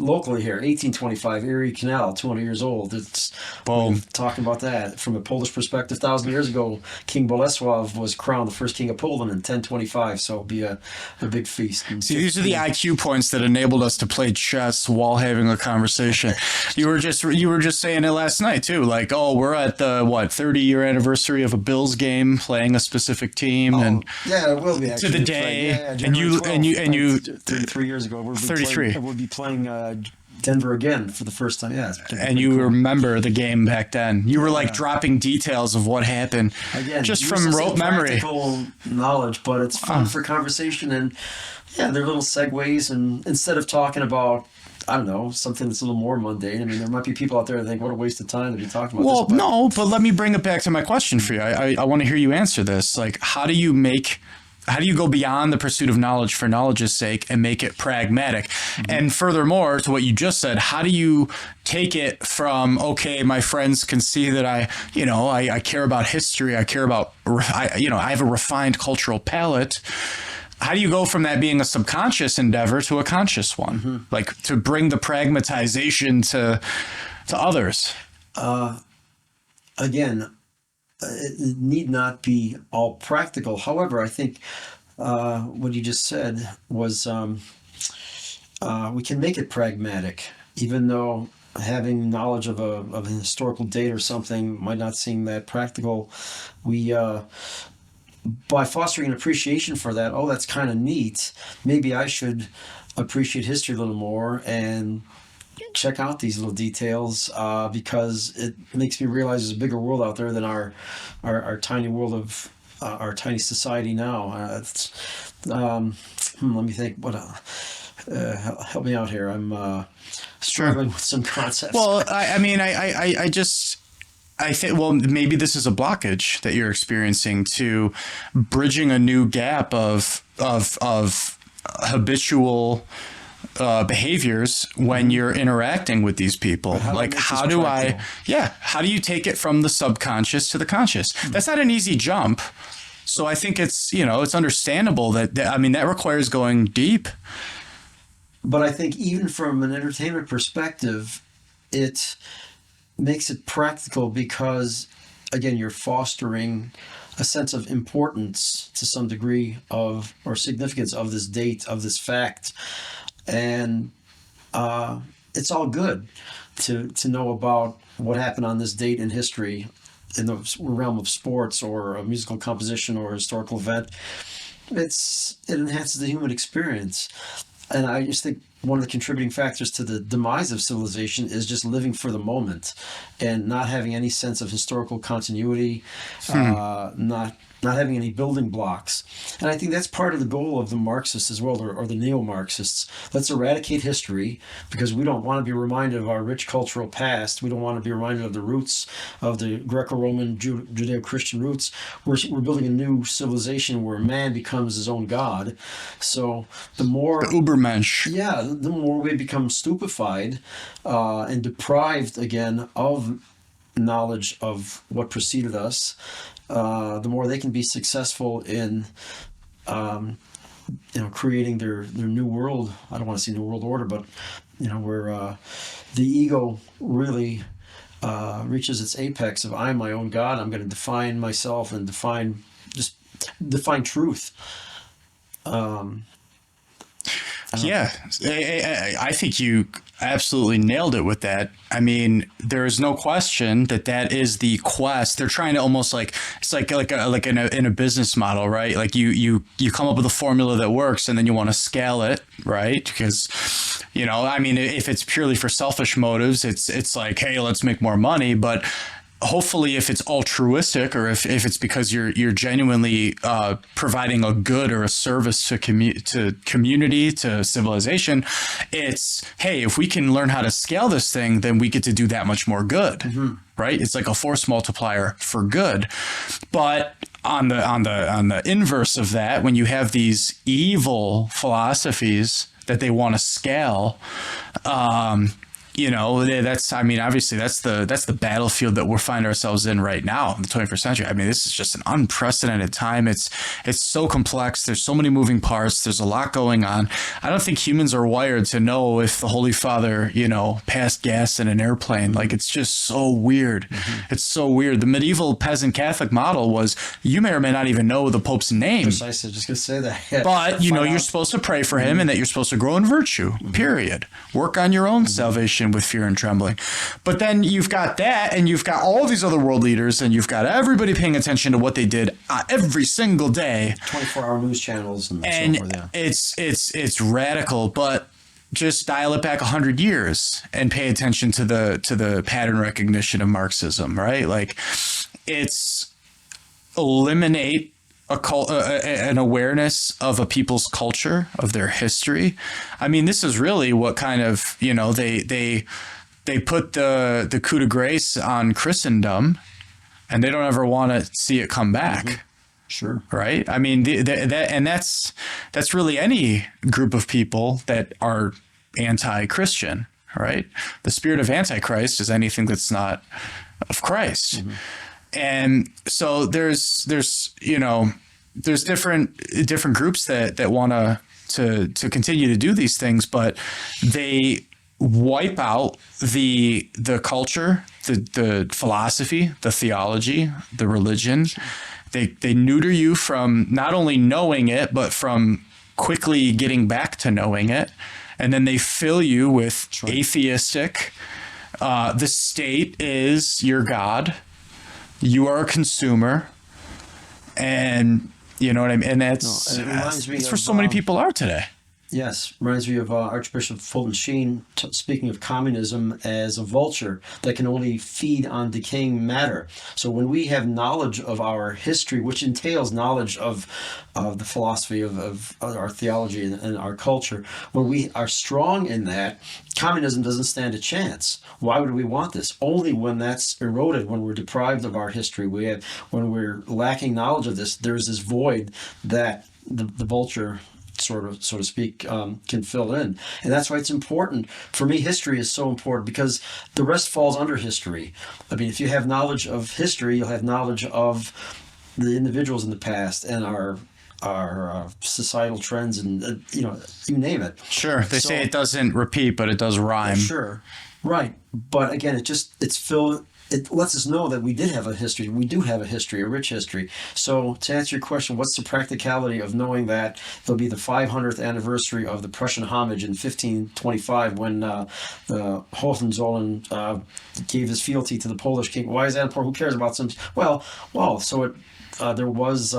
locally here, 1825, Erie Canal, 200 years old. It's Boom. talking about that from a Polish perspective. 1,000 years ago, King Bolesław was crowned the first king of Poland in 1025. So it'll be a big feast. See, these are the IQ points that enabled us to play chess while having a conversation. You were just saying it last night too. Like, oh, we're at the 30-year anniversary of a Bills game, playing a specific team, and yeah, it will be actually to the day. Yeah, and you 33 years ago. We'll be 33. We'll be playing Denver again for the first time. Yeah, and you remember the game back then. You were like dropping details of what happened, again, just from rote memory. Practical knowledge, but it's fun for conversation, and yeah, they're little segues. And instead of talking about, I don't know, something that's a little more mundane. I mean, there might be people out there that think, what a waste of time to be talking about well, this. Well, no, but let me bring it back to my question for you. I want to hear you answer this. Like, how do you go beyond the pursuit of knowledge for knowledge's sake and make it pragmatic? And furthermore, to what you just said, how do you take it from, okay, my friends can see that I care about history. I care about, I have a refined cultural palate. How do you go from that being a subconscious endeavor to a conscious one? Like, to bring the pragmatization to others? Again, it need not be all practical. However, I think what you just said was we can make it pragmatic, even though having knowledge of a historical date or something might not seem that practical. We by fostering an appreciation for that, oh, that's kind of neat. Maybe I should appreciate history a little more and check out these little details because it makes me realize there's a bigger world out there than our tiny world of our tiny society now. Let me think. What? Help me out here. I'm struggling with some concepts. Well, I think, well, maybe this is a blockage that you're experiencing to bridging a new gap of habitual behaviors when you're interacting with these people. Like, how do you take it from the subconscious to the conscious? That's not an easy jump. So I think it's understandable that requires going deep. But I think even from an entertainment perspective, it makes it practical because, again, you're fostering a sense of importance to some degree of, or significance of this date, of this fact. And it's all good to know about what happened on this date in history in the realm of sports or a musical composition or a historical event. It enhances the human experience. And I just think one of the contributing factors to the demise of civilization is just living for the moment and not having any sense of historical continuity, not having any building blocks. And I think that's part of the goal of the Marxists as well, or the neo-Marxists. Let's eradicate history because we don't want to be reminded of our rich cultural past. We don't want to be reminded of the roots of the Greco-Roman, Judeo-Christian roots. We're building a new civilization where man becomes his own god. So the more... The Ubermensch. Yeah, the more we become stupefied and deprived, again, of knowledge of what preceded us, the more they can be successful in creating their new world. I don't want to say new world order, but where the ego really reaches its apex of I'm my own God. I'm going to define myself and define truth. Yeah, I think you absolutely nailed it with that. I mean, there is no question that that is the quest. They're trying to almost like it's like in a business model, right? Like you come up with a formula that works, and then you want to scale it, right? Because I mean, if it's purely for selfish motives, it's like, hey, let's make more money, but hopefully if it's altruistic, or if it's because you're genuinely providing a good or a service to community, to civilization, it's, hey, if we can learn how to scale this thing, then we get to do that much more good. Mm-hmm. Right? It's like a force multiplier for good. But on the inverse of that, when you have these evil philosophies that they want to scale, that's, I mean, obviously that's the battlefield that we're finding ourselves in right now in the 21st century. I mean, this is just an unprecedented time. It's so complex. There's so many moving parts. There's a lot going on. I don't think humans are wired to know if the Holy Father, passed gas in an airplane. Like, it's just so weird. Mm-hmm. It's so weird. The medieval peasant Catholic model was, you may or may not even know the Pope's name. Precisely. Just going to say that. Yeah. But, you're supposed to pray for him, and that you're supposed to grow in virtue, period. Work on your own salvation with fear and trembling. But then you've got that, and you've got all these other world leaders, and you've got everybody paying attention to what they did every single day. 24-hour news channels and so forth, yeah. It's radical, but just dial it back 100 years and pay attention to the pattern recognition of Marxism, right? Like, it's eliminate an awareness of a people's culture, of their history. I mean, this is really what kind of, they put the coup de grace on Christendom, and they don't ever want to see it come back. Mm-hmm. Sure. Right. I mean, that's really any group of people that are anti-Christian, right? The spirit of Antichrist is anything that's not of Christ. Mm-hmm. And so there's different groups that want to continue to do these things, but they wipe out the culture, the philosophy, the theology, the religion. They neuter you from not only knowing it, but from quickly getting back to knowing it. And then they fill you with atheistic. The state is your God. You are a consumer. And you know what I mean? And that's where so many people are today. Yes, reminds me of Archbishop Fulton Sheen speaking of communism as a vulture that can only feed on decaying matter. So when we have knowledge of our history, which entails knowledge of the philosophy of our theology and our culture, when we are strong in that, communism doesn't stand a chance. Why would we want this? Only when that's eroded, when we're deprived of our history, when we're lacking knowledge of this, there's this void that the vulture, so to speak, can fill in. And that's why it's important. For me, history is so important because the rest falls under history. I mean, if you have knowledge of history, you'll have knowledge of the individuals in the past and our societal trends and, you name it. Sure. They say it doesn't repeat, but it does rhyme. Sure. Right. But again, it lets us know that we did have a history. We do have a history, a rich history. So to answer your question, what's the practicality of knowing that there'll be the 500th anniversary of the Prussian homage in 1525 when the Hohenzollern gave his fealty to the Polish king? Why is that important? Who cares about some? There was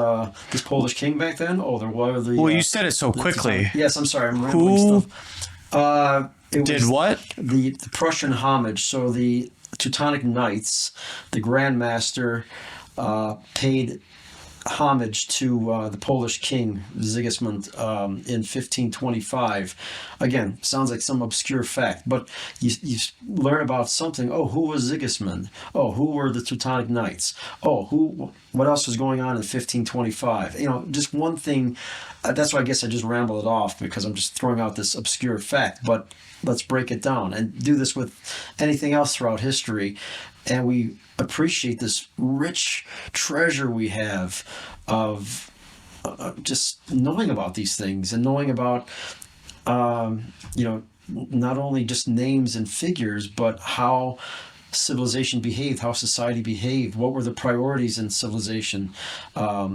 this Polish king back then? Oh, there was the... Well, you said it so quickly. Yes, I'm sorry. I'm rambling stuff. Did what? The Prussian homage. So the Teutonic Knights, the Grand Master, paid homage to the Polish king Sigismund in 1525. Again, sounds like some obscure fact, but you learn about something. Oh, who was Sigismund? Oh, who were the Teutonic Knights? Oh, what else was going on in 1525? Just one thing. That's why I guess I just ramble it off because I'm just throwing out this obscure fact, but let's break it down and do this with anything else throughout history. And we appreciate this rich treasure we have of just knowing about these things and knowing about, not only just names and figures, but how civilization behaved, how society behaved, what were the priorities in civilization, how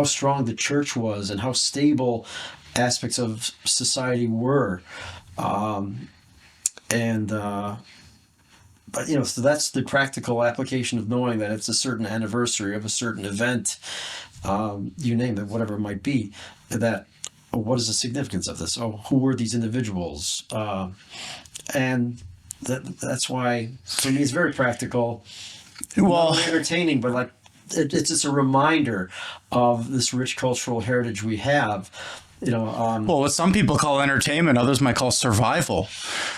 strong the church was and how stable aspects of society were. And but so that's the practical application of knowing that it's a certain anniversary of a certain event, you name it, whatever it might be. That what is the significance of this? Oh, who were these individuals? And that's why for me it's very practical. Well, not only entertaining, but like it's just a reminder of this rich cultural heritage we have. Well, what some people call entertainment, others might call survival.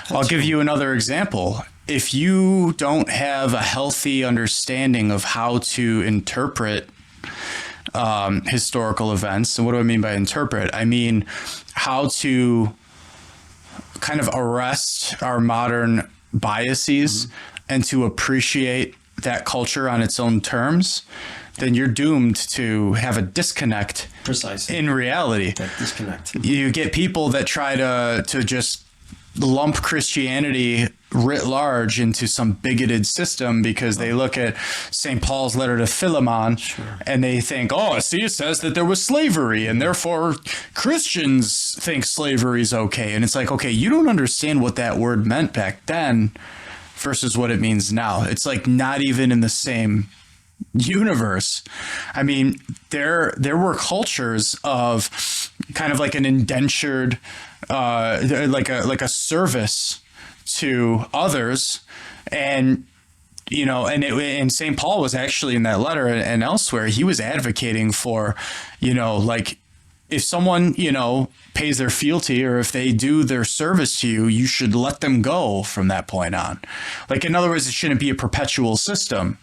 I'll give you another example. If you don't have a healthy understanding of how to interpret historical events, and what do I mean by interpret? I mean how to kind of arrest our modern biases and to appreciate that culture on its own terms, then you're doomed to have a disconnect. Precisely. In reality. That disconnect. You get people that try to just lump Christianity writ large into some bigoted system because they look at St. Paul's letter to Philemon and they think, oh, see, it says that there was slavery and therefore Christians think slavery is okay. And it's like, okay, you don't understand what that word meant back then versus what it means now. It's like not even in the same universe. I mean, there were cultures of kind of like an indentured, like a service to others, and and St. Paul was actually in that letter and elsewhere, he was advocating for, like if someone, pays their fealty or if they do their service to you, you should let them go from that point on. Like, in other words, it shouldn't be a perpetual system.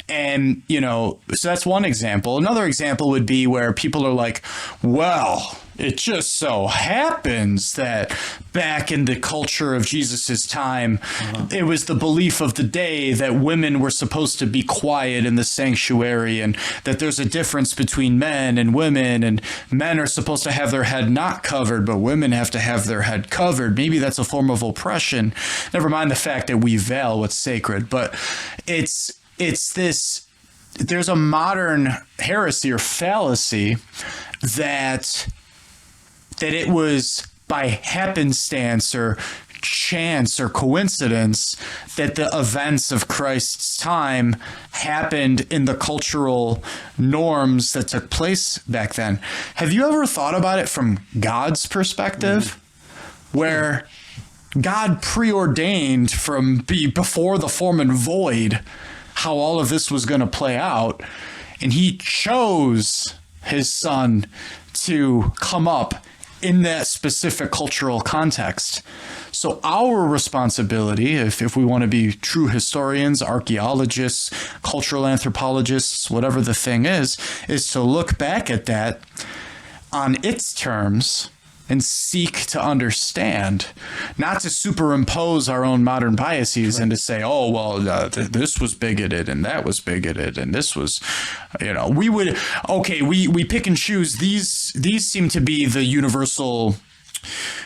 And, so that's one example. Another example would be where people are like, well, it just so happens that back in the culture of Jesus's time, it was the belief of the day that women were supposed to be quiet in the sanctuary and that there's a difference between men, and men are supposed to have their head not covered, but women have to have their head covered. Maybe that's a form of oppression. Never mind the fact that we veil what's sacred, but it's this, there's a modern heresy or fallacy that it was by happenstance or chance or coincidence that the events of Christ's time happened in the cultural norms that took place back then. Have you ever thought about it from God's perspective, where God preordained from before the form and void how all of this was going to play out, and he chose his son to come up in that specific cultural context? So our responsibility, if we want to be true historians, archaeologists, cultural anthropologists, whatever the thing is to look back at that on its terms and seek to understand, not to superimpose our own modern biases and to say, oh, well, this was bigoted and that was bigoted and this was, we pick and choose. These seem to be the universal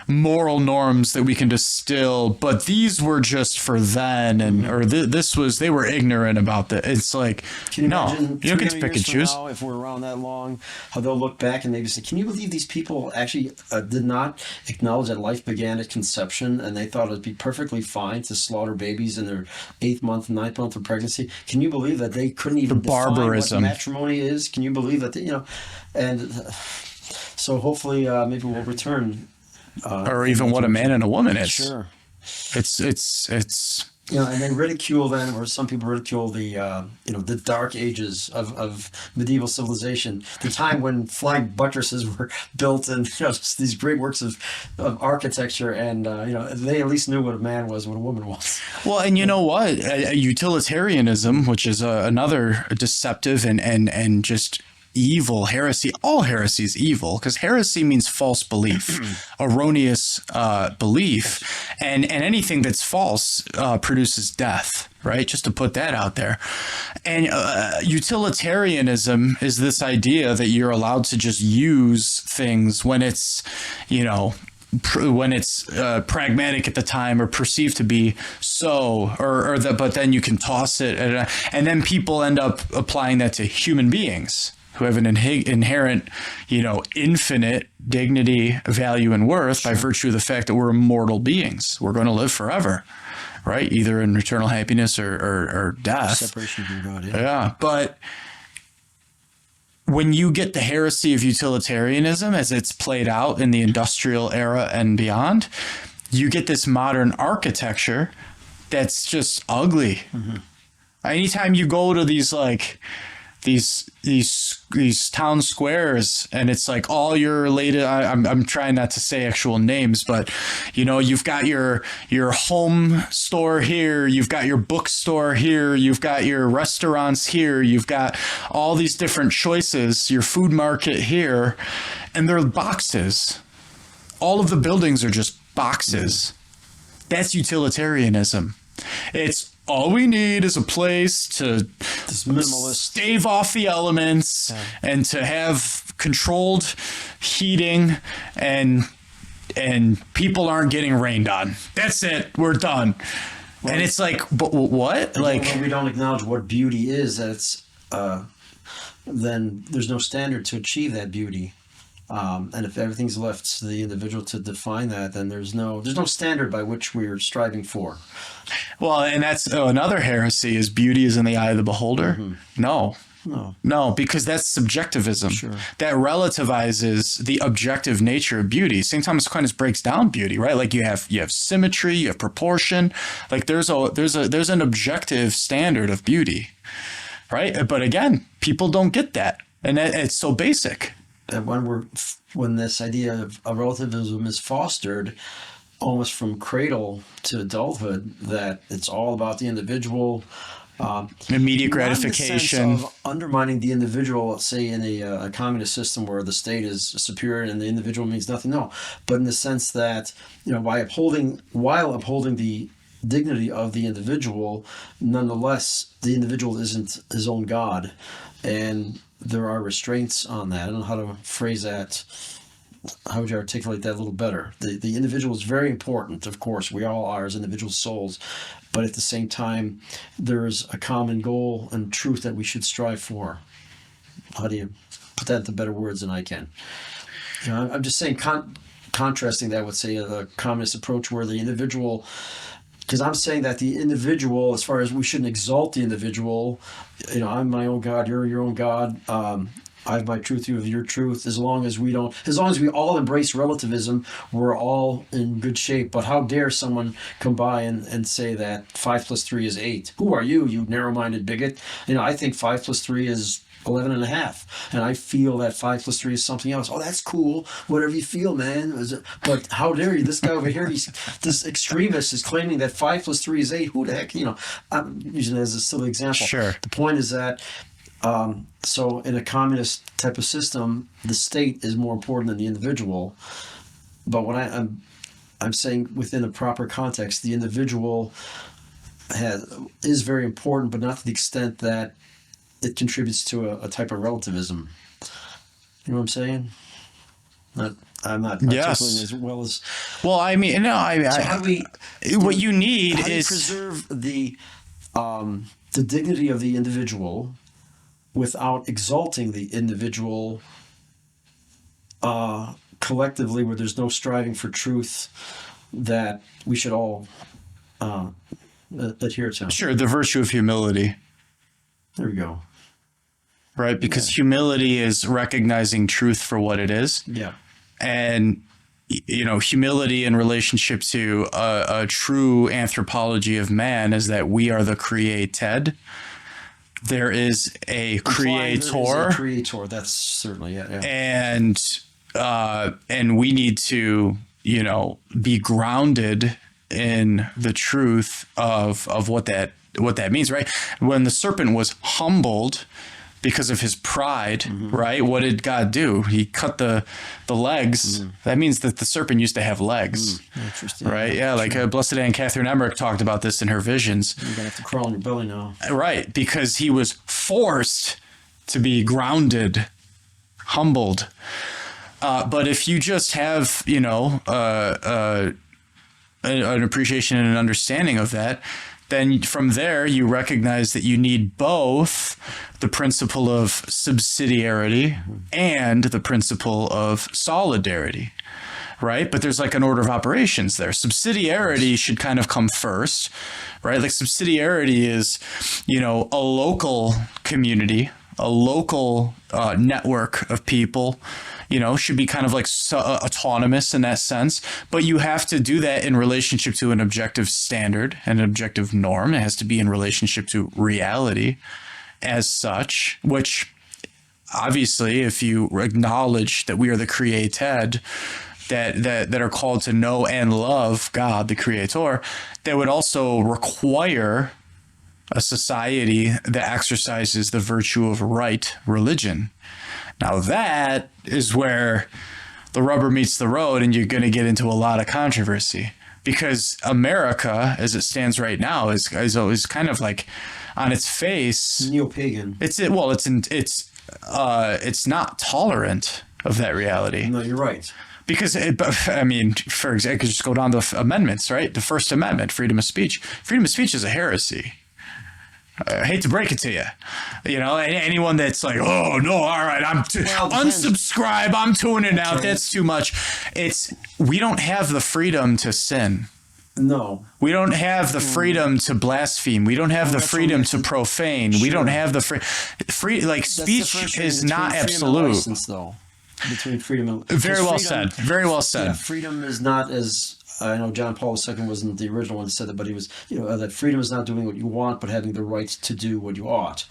moral norms that we can distill, but these were just for then, and or this was, they were ignorant about that. It's like, you don't get to pick and choose. Now, if we're around that long, how they'll look back and maybe say, can you believe these people actually did not acknowledge that life began at conception, and they thought it'd be perfectly fine to slaughter babies in their 8th month, 9th month of pregnancy? Can you believe that they couldn't even define what matrimony is? Can you believe that and so hopefully maybe we'll return or even what a man and a woman is. Sure. It's and they ridicule then, or some people ridicule the dark ages of medieval civilization, the time when flying buttresses were built and just these great works of architecture, and they at least knew what a man was, what a woman was. Well, and you know what, utilitarianism, which is another deceptive and just evil heresy. All heresy is evil, because heresy means false belief, erroneous belief, and anything that's false produces death, right? Just to put that out there. And utilitarianism is this idea that you're allowed to just use things when it's, pragmatic at the time or perceived to be so, but then you can toss it, and then people end up applying that to human beings. who have an inherent, infinite dignity, value, and worth by virtue of the fact that we're immortal beings. We're going to live forever, right? Either in eternal happiness or death. Separation from God, yeah. Yeah, but when you get the heresy of utilitarianism as it's played out in the industrial era and beyond, you get this modern architecture that's just ugly. Mm-hmm. Anytime you go to these these town squares and it's like all your related, I'm trying not to say actual names, but you've got your home store here, you've got your bookstore here, you've got your restaurants here, you've got all these different choices, your food market here, and they're boxes. All of the buildings are just boxes. That's utilitarianism. It's all we need is a place to stave off the elements and to have controlled heating and people aren't getting rained on. That's it. We're done. Well, and it's like, but what? Like, when we don't acknowledge what beauty is, then there's no standard to achieve that beauty. And if everything's left to the individual to define that, then there's no standard by which we're striving for. Well, and that's another heresy is beauty is in the eye of the beholder. Mm-hmm. No, because that's subjectivism. Sure. That relativizes the objective nature of beauty. St. Thomas Aquinas breaks down beauty, right? Like you have symmetry, you have proportion. Like there's an objective standard of beauty, right? But again, people don't get that, and it's so basic. And when this idea of relativism is fostered almost from cradle to adulthood, that it's all about the individual, immediate gratification, not in the sense of undermining the individual, say in a communist system where the state is superior and the individual means nothing. No, but in the sense that while upholding the dignity of the individual, nonetheless the individual isn't his own God, and there are restraints on that. I don't know how to phrase that. How would you articulate that a little better? The individual is very important, of course. We all are as individual souls. But at the same time, there's a common goal and truth that we should strive for. How do you put that into better words than I can? I'm just saying, contrasting that with, say, a communist approach where the individual... Because I'm saying that the individual, as far as we shouldn't exalt the individual, I'm my own God, you're your own God. I have my truth, you have your truth. As long as we all embrace relativism, we're all in good shape. But how dare someone come by and say that 5 + 3 is 8? Who are you, you narrow-minded bigot? I think 5 + 3 is 11.5, and I feel that 5 + 3 is something else. Oh, that's cool. Whatever you feel, man. But how dare you? This guy over here, this extremist is claiming that 5 + 3 is 8. Who the heck? I'm using it as a silly example. Sure. The point is that so in a communist type of system, the state is more important than the individual. But when I'm saying within a proper context, the individual is very important, but not to the extent that it contributes to a type of relativism. You know what I'm saying? I'm not articulating as well as... Well, I mean, no, so how do we... What you need how do you is... preserve the dignity of the individual without exalting the individual collectively, where there's no striving for truth that we should all adhere to? Sure, the virtue of humility. There we go. Right, because humility is recognizing truth for what it is. Yeah. And, humility in relationship to a true anthropology of man is that we are the created. There is a creator. There is a creator, that's certainly, yeah. And we need to, be grounded in the truth of what that means, right? When the serpent was humbled because of his pride, mm-hmm. right? What did God do? He cut the legs. Mm-hmm. That means that the serpent used to have legs, Interesting. Right? Yeah, like Blessed Anne Catherine Emmerich talked about this in her visions. You're gonna have to crawl on your belly now, right? Because he was forced to be grounded, humbled. But if you just have, an appreciation and an understanding of that, then from there, you recognize that you need both the principle of subsidiarity and the principle of solidarity, right? But there's like an order of operations there. Subsidiarity should kind of come first, right? Like subsidiarity is, a local community, a local network of people, should be kind of like autonomous in that sense. But you have to do that in relationship to an objective standard and an objective norm. It has to be in relationship to reality as such, which obviously, if you acknowledge that we are the created, that are called to know and love God, the Creator, that would also require a society that exercises the virtue of right religion. Now that is where the rubber meets the road, and you're going to get into a lot of controversy, because America, as it stands right now, is kind of like on its face neo-pagan. It's not tolerant of that reality. No, you're right. Because, for example, I could just go down to amendments, right? The First Amendment, freedom of speech. Freedom of speech is a heresy. I hate to break it to you. Anyone that's like, oh, no, all right, unsubscribe, I'm tuning out, that's too much. We don't have the freedom to sin. No. We don't have the freedom to blaspheme. We don't have the freedom to profane. Sure. We don't have the speech is not absolute. License, though. Between freedom and very well said. Very well said. Yeah, freedom is not, as I know John Paul II wasn't the original one that said it, but he was, that freedom is not doing what you want, but having the right to do what you ought.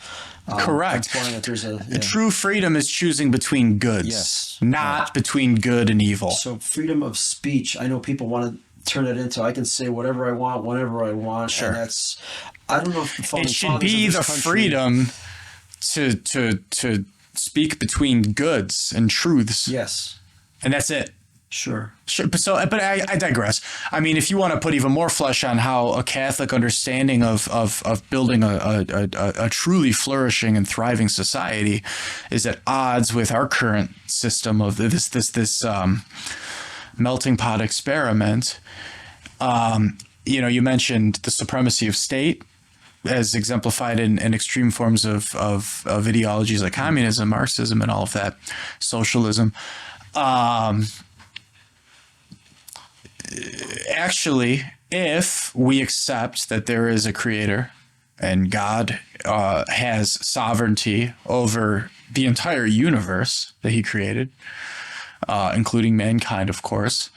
Correct. That there's True freedom is choosing between goods, yes, not between good and evil. So freedom of speech, I know people want to turn it into, I can say whatever I want, whenever I want. Sure. And that's, I don't know if the it should be the freedom to speak between goods and truths. Yes. And that's it. Sure. But I digress. I mean, if you want to put even more flesh on how a Catholic understanding of building a truly flourishing and thriving society is at odds with our current system of this melting pot experiment. You mentioned the supremacy of state, as exemplified in extreme forms of ideologies like communism, Marxism, and all of that, socialism. Actually, if we accept that there is a creator and God has sovereignty over the entire universe that he created, including mankind, of course,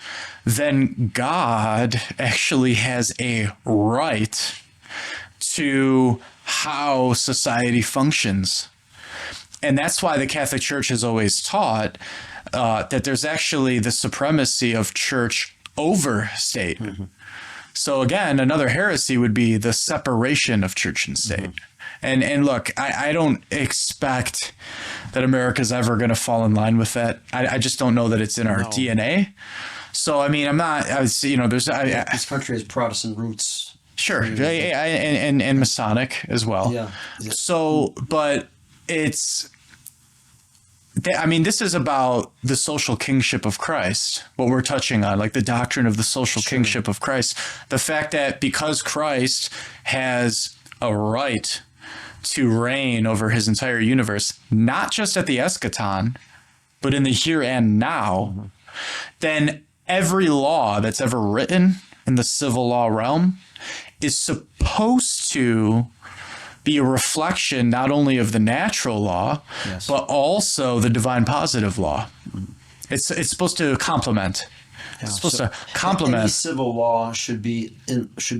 then God actually has a right to how society functions. And that's why the Catholic Church has always taught that there's actually the supremacy of church over state. Mm-hmm. So again, another heresy would be the separation of church and state. Mm-hmm. And look, I don't expect that America's ever going to fall in line with that. I just don't know that it's in our DNA. So, I mean, this country has Protestant roots. Sure. And Masonic as well. Yeah. So, but this is about the social kingship of Christ, what we're touching on, like the doctrine of the social kingship of Christ. The fact that because Christ has a right to reign over his entire universe, not just at the eschaton, but in the here and now, then every law that's ever written in the civil law realm is supposed to be a reflection not only of the natural law, yes, but also the divine positive law. It's supposed to complement. Yeah. It's supposed to complement. Any civil law should be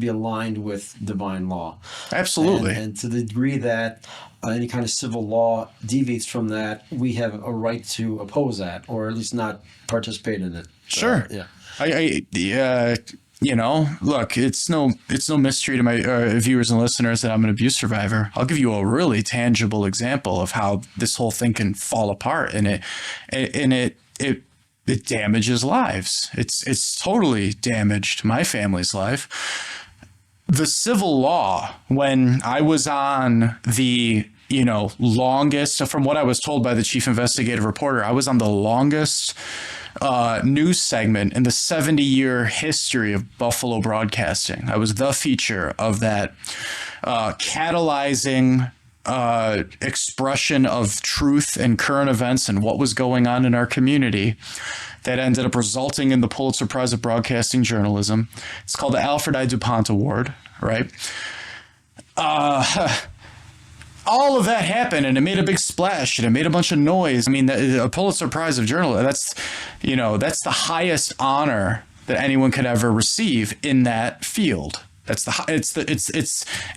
aligned with divine law. Absolutely. And to the degree that any kind of civil law deviates from that, we have a right to oppose that, or at least not participate in it. Sure. Look, it's no mystery to my viewers and listeners that I'm an abuse survivor. I'll give you a really tangible example of how this whole thing can fall apart, and it damages lives. It's totally damaged my family's life. The civil law, when I was on the longest, from what I was told by the chief investigative reporter, I was on the longest news segment in the 70-year history of Buffalo broadcasting. I was the feature of that catalyzing expression of truth and current events and what was going on in our community that ended up resulting in the Pulitzer Prize of Broadcasting Journalism. It's called the Alfred I. DuPont Award, right? All of that happened, and it made a big splash, and it made a bunch of noise. I mean, a Pulitzer Prize of Journalism, that's the highest honor that anyone could ever receive in that field.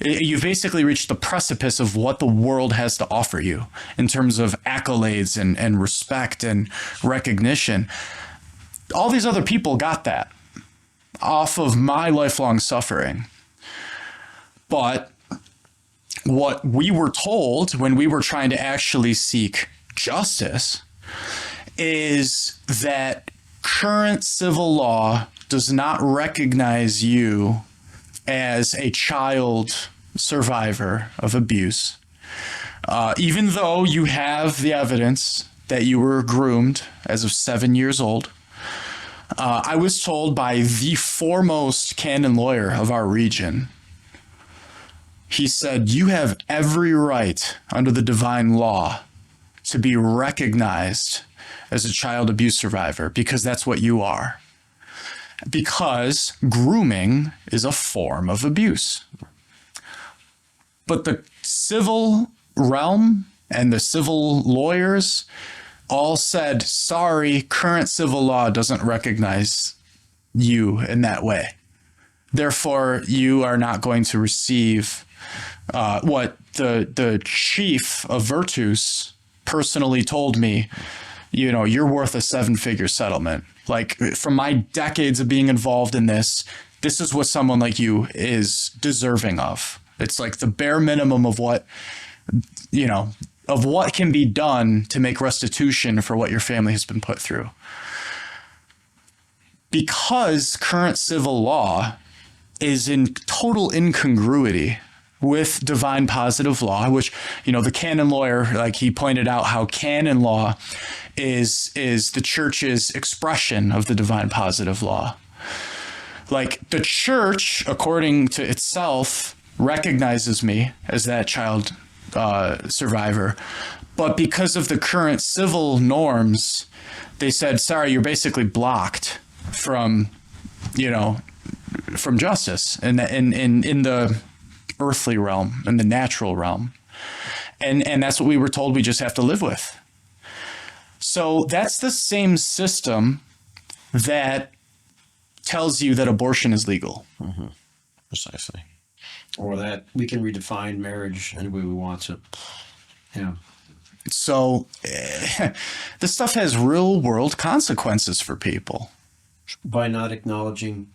You've basically reached the precipice of what the world has to offer you in terms of accolades and respect and recognition. All these other people got that off of my lifelong suffering. But what we were told when we were trying to actually seek justice is that current civil law does not recognize you as a child survivor of abuse, even though you have the evidence that you were groomed as of 7 years old. I was told by the foremost canon lawyer of our region. He said, you have every right under the divine law to be recognized as a child abuse survivor because that's what you are. Because grooming is a form of abuse. But the civil realm and the civil lawyers all said, sorry, current civil law doesn't recognize you in that way. Therefore, you are not going to receive what the chief of Virtus personally told me. You're worth a 7-figure settlement. Like, from my decades of being involved in this is what someone like you is deserving of. It's like the bare minimum of what can be done to make restitution for what your family has been put through. Because current civil law is in total incongruity with divine positive law, which, the canon lawyer, like he pointed out how canon law is the church's expression of the divine positive law. Like the church, according to itself, recognizes me as that child survivor. But because of the current civil norms, they said, sorry, you're basically blocked from justice in the earthly realm, in the natural realm. And that's what we were told we just have to live with. So that's the same system that tells you that abortion is legal. Mm-hmm. Precisely. Or that we can redefine marriage any way we want to. Yeah. So this stuff has real world consequences for people. By not acknowledging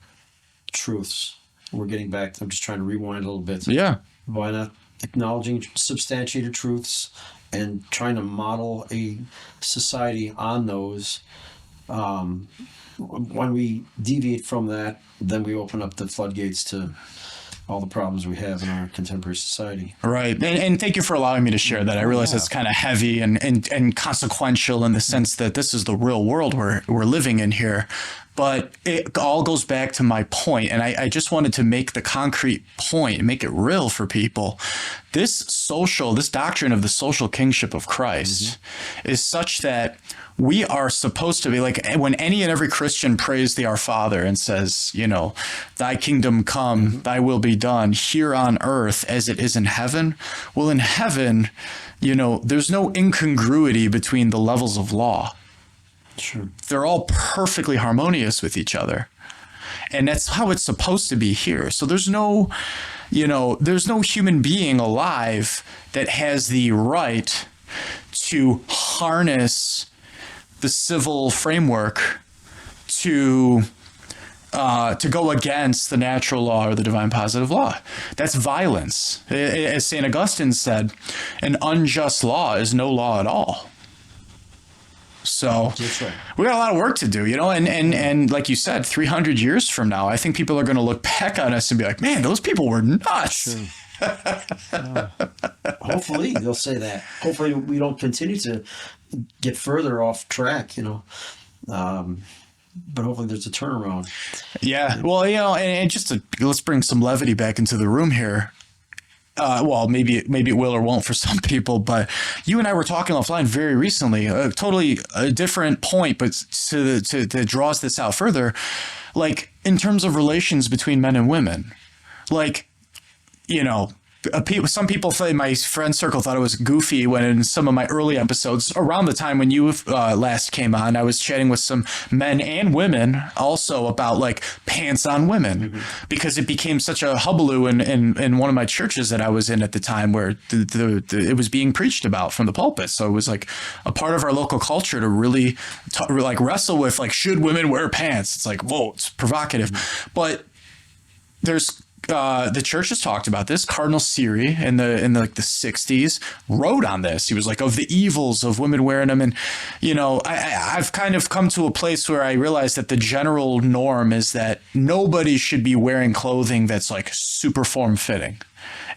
truths. We're getting back. I'm just trying to rewind a little bit. Yeah. By not acknowledging substantiated truths and trying to model a society on those. When we deviate from that, then we open up the floodgates to all the problems we have in our contemporary society. Right. And thank you for allowing me to share that. I realize it's kind of heavy and consequential in the sense that this is the real world we're living in here. But it all goes back to my point, and I just wanted to make the concrete point, make it real for people. This doctrine of the social kingship of Christ is such that we are supposed to be like, when any and every Christian prays the Our Father and says, thy kingdom come, thy will be done here on earth as it is in heaven. Well, in heaven, there's no incongruity between the levels of law. Sure. They're all perfectly harmonious with each other. And that's how it's supposed to be here. So there's no human being alive that has the right to harness the civil framework to go against the natural law or the divine positive law. That's violence. As St. Augustine said, an unjust law is no law at all. So that's right. We got a lot of work to do, and like you said, 300 years from now, I think people are going to look back on us and be like, man, those people were nuts. Sure. Hopefully they'll say that. Hopefully we don't continue to get further off track, But hopefully there's a turnaround. Yeah. Well, and just let's bring some levity back into the room here. Well, maybe it will or won't for some people, but you and I were talking offline very recently, totally a different point, but to draws this out further, like in terms of relations between men and women, like, some people in my friend circle thought it was goofy when in some of my early episodes around the time when you last came on, I was chatting with some men and women also about like pants on women, because it became such a hullabaloo in one of my churches that I was in at the time, where it was being preached about from the pulpit. So it was like a part of our local culture to really like wrestle with, like, should women wear pants? It's like, whoa, it's provocative. But there's the church has talked about this. Cardinal Siri in the 60s wrote on this. He was like, of the evils of women wearing them. And, I've kind of come to a place where I realize that the general norm is that nobody should be wearing clothing that's like super form fitting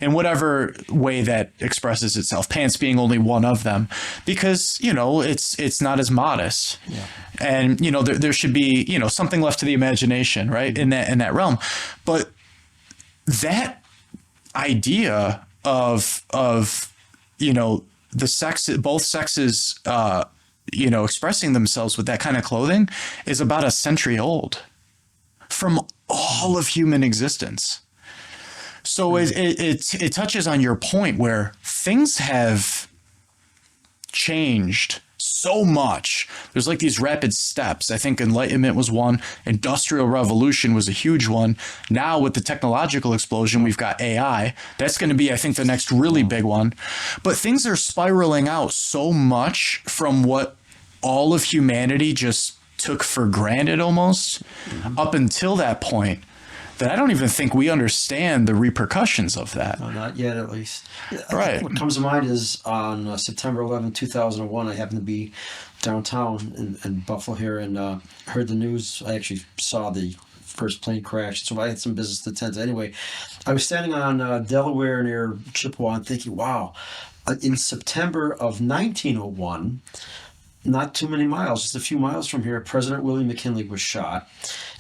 in whatever way that expresses itself, pants being only one of them, because, it's not as modest. Yeah. And, there should be, something left to the imagination, right? In that realm. But that idea of the sex, both sexes, expressing themselves with that kind of clothing is about a century old, from all of human existence. So it touches on your point where things have changed so much. There's like these rapid steps. I think Enlightenment was one. Industrial Revolution was a huge one. Now with the technological explosion, we've got AI. That's going to be, I think, the next really big one. But things are spiraling out so much from what all of humanity just took for granted almost up until that point, that I don't even think we understand the repercussions of that. No, not yet, at least. Right. What comes to mind is on September 11, 2001, I happened to be downtown in Buffalo here and heard the news. I actually saw the first plane crash, so I had some business to attend to. Anyway, I was standing on Delaware near Chippewa and thinking, wow, in September of 1901, not too many miles, just a few miles from here, President William McKinley was shot.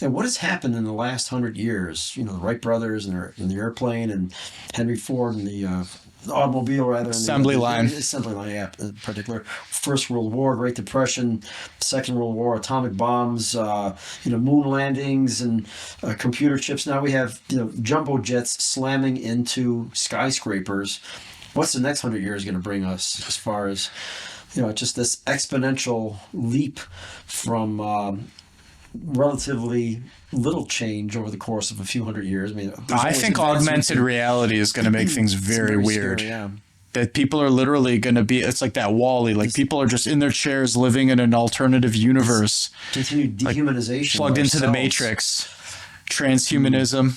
And what has happened in the last 100 years? The Wright brothers and the airplane, and Henry Ford and the automobile, rather. Assembly line. Assembly line, yeah, in particular. First World War, Great Depression, Second World War, atomic bombs, moon landings and computer chips. Now we have, jumbo jets slamming into skyscrapers. What's the next 100 years going to bring us as far as just this exponential leap from relatively little change over the course of a few hundred years? I think augmented reality is going to make things very weird. Scary, yeah. That people are literally going to be, it's like that Wall-E, like people are just in their chairs living in an alternative universe. Continued dehumanization. Like plugged into the Matrix. Transhumanism.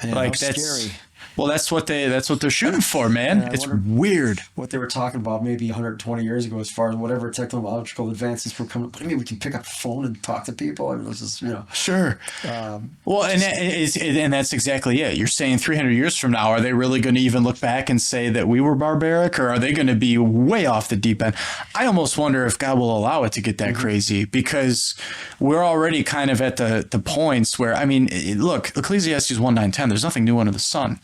Yeah, like that's scary. Well, that's what they're shooting for, man. It's weird. What they were talking about maybe 120 years ago, as far as whatever technological advances were coming. But we can pick up the phone and talk to people. This is, Sure. Well, and that's exactly it. You're saying 300 years from now, are they really going to even look back and say that we were barbaric, or are they going to be way off the deep end? I almost wonder if God will allow it to get that crazy, because we're already kind of at the points where, look, Ecclesiastes 1:9-10, there's nothing new under the sun.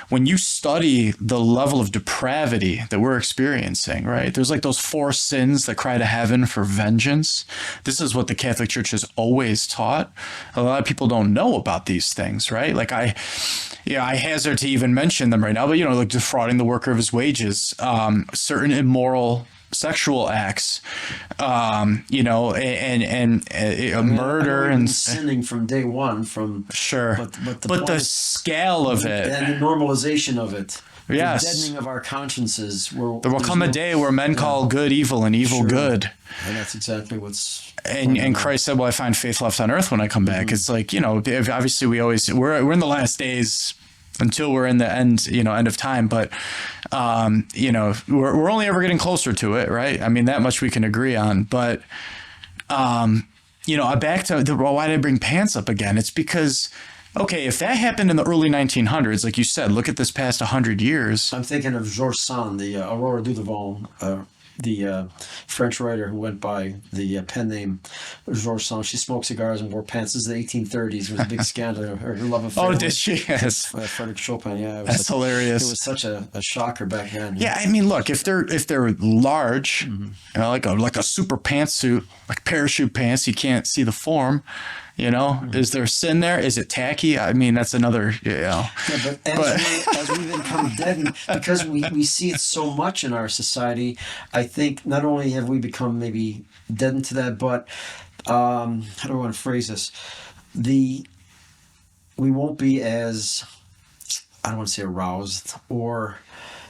When you study the level of depravity that we're experiencing, right? There's like those 4 sins that cry to heaven for vengeance. This is what the Catholic Church has always taught. A lot of people don't know about these things, right? Like I hazard to even mention them right now, but like defrauding the worker of his wages, certain immoral sexual acts, and murder and sinning from day one. Sure, but the scale of it and the normalization of it. Yes, the deadening of our consciences. There will come a day where men call good evil and evil good. And that's exactly what's. And Christ said, "Well, I find faith left on earth when I come back." It's like obviously we're in the last days. Until we're in the end, end of time. But, we're only ever getting closer to it, right? That much we can agree on. But, back to why did I bring pants up again? It's because, okay, if that happened in the early 1900s, like you said, look at this past 100 years. I'm thinking of Georges Sand, the Aurore du Devant the French writer who went by the pen name Georges Sand. She smoked cigars and wore pants. This is the 1830s. It was a big scandal. Her love affair. Oh, did she? Yes. Frederick Chopin. Yeah, it was That's hilarious. It was such a shocker back then. Yeah, I mean, look, if they're large, you know, like a super pantsuit, like parachute pants, you can't see the form. You know, is there sin there? Is it tacky? I mean, that's another, you know. Yeah, but as we become deadened, because we see it so much in our society, I think not only have we become maybe deadened to that, but how do I want to phrase this? We won't be as, I don't want to say aroused, or,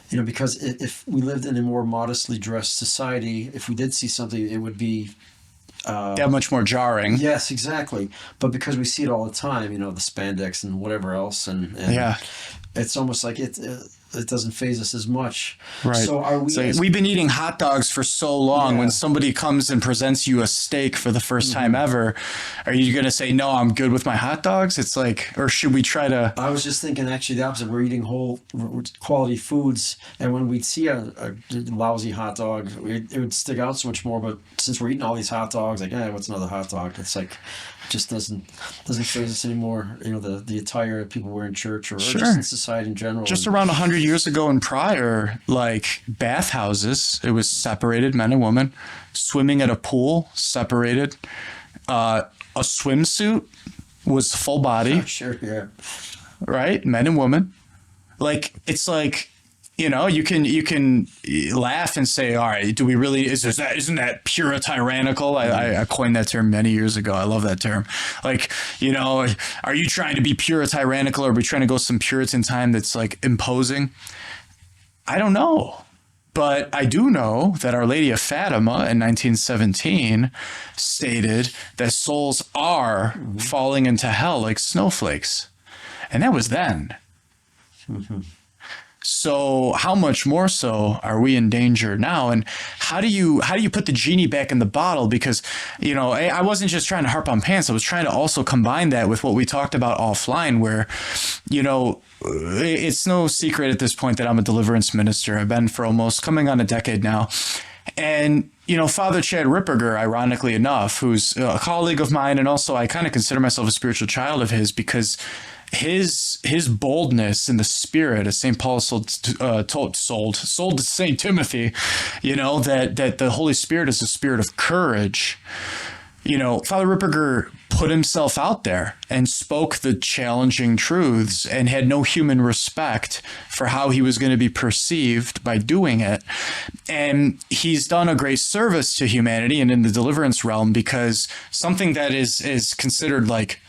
you know, because if we lived in a more modestly dressed society, if we did see something, it would be that much more jarring. Yes, exactly. But because we see it all the time, you know, the spandex and whatever else, and yeah, it's almost like it doesn't faze us as much. Right. So are we? So we've been eating hot dogs for so long. Yeah. When somebody comes and presents you a steak for the first time ever, are you going to say, no, I'm good with my hot dogs? It's like, or should we try to? I was just thinking actually the opposite. We're eating whole quality foods, and when we'd see a lousy hot dog, it would stick out so much more. But since we're eating all these hot dogs, like, what's another hot dog? It's like, just doesn't faze us anymore. You know, the attire that people wear in church or just in society in general. Just around 100 years ago and prior, like bathhouses, it was separated, men and women. Swimming at a pool, separated. A swimsuit was full body. Oh, sure, yeah. Right? Men and women. Like, it's like, you know, you can laugh and say, all right, do we really, isn't that pure tyrannical? I coined that term many years ago. I love that term. Like, you know, are you trying to be pure tyrannical, or are we trying to go some Puritan time that's like imposing? I don't know. But I do know that Our Lady of Fatima in 1917 stated that souls are falling into hell like snowflakes. And that was then. Mm-hmm. So how much more so are we in danger now? And how do you put the genie back in the bottle? Because, you know, I wasn't just trying to harp on pants. I was trying to also combine that with what we talked about offline, where, you know, it's no secret at this point that I'm a deliverance minister. I've been for almost coming on a decade now. And, you know, Father Chad Ripperger, ironically enough, who's a colleague of mine, and also I kind of consider myself a spiritual child of his, because his boldness in the spirit, as St. Paul sold to St. Timothy, you know, that the Holy Spirit is a spirit of courage. You know, Father Ripperger put himself out there and spoke the challenging truths and had no human respect for how he was going to be perceived by doing it. And he's done a great service to humanity and in the deliverance realm, because something that is considered like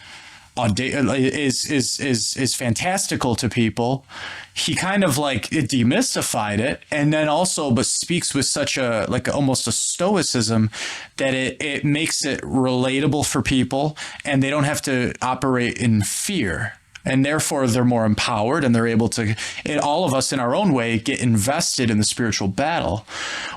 is fantastical to people, he kind of like demystified it, and then also but speaks with such a like almost a stoicism that it makes it relatable for people, and they don't have to operate in fear, and therefore they're more empowered, and they're able to, all of us in our own way, get invested in the spiritual battle.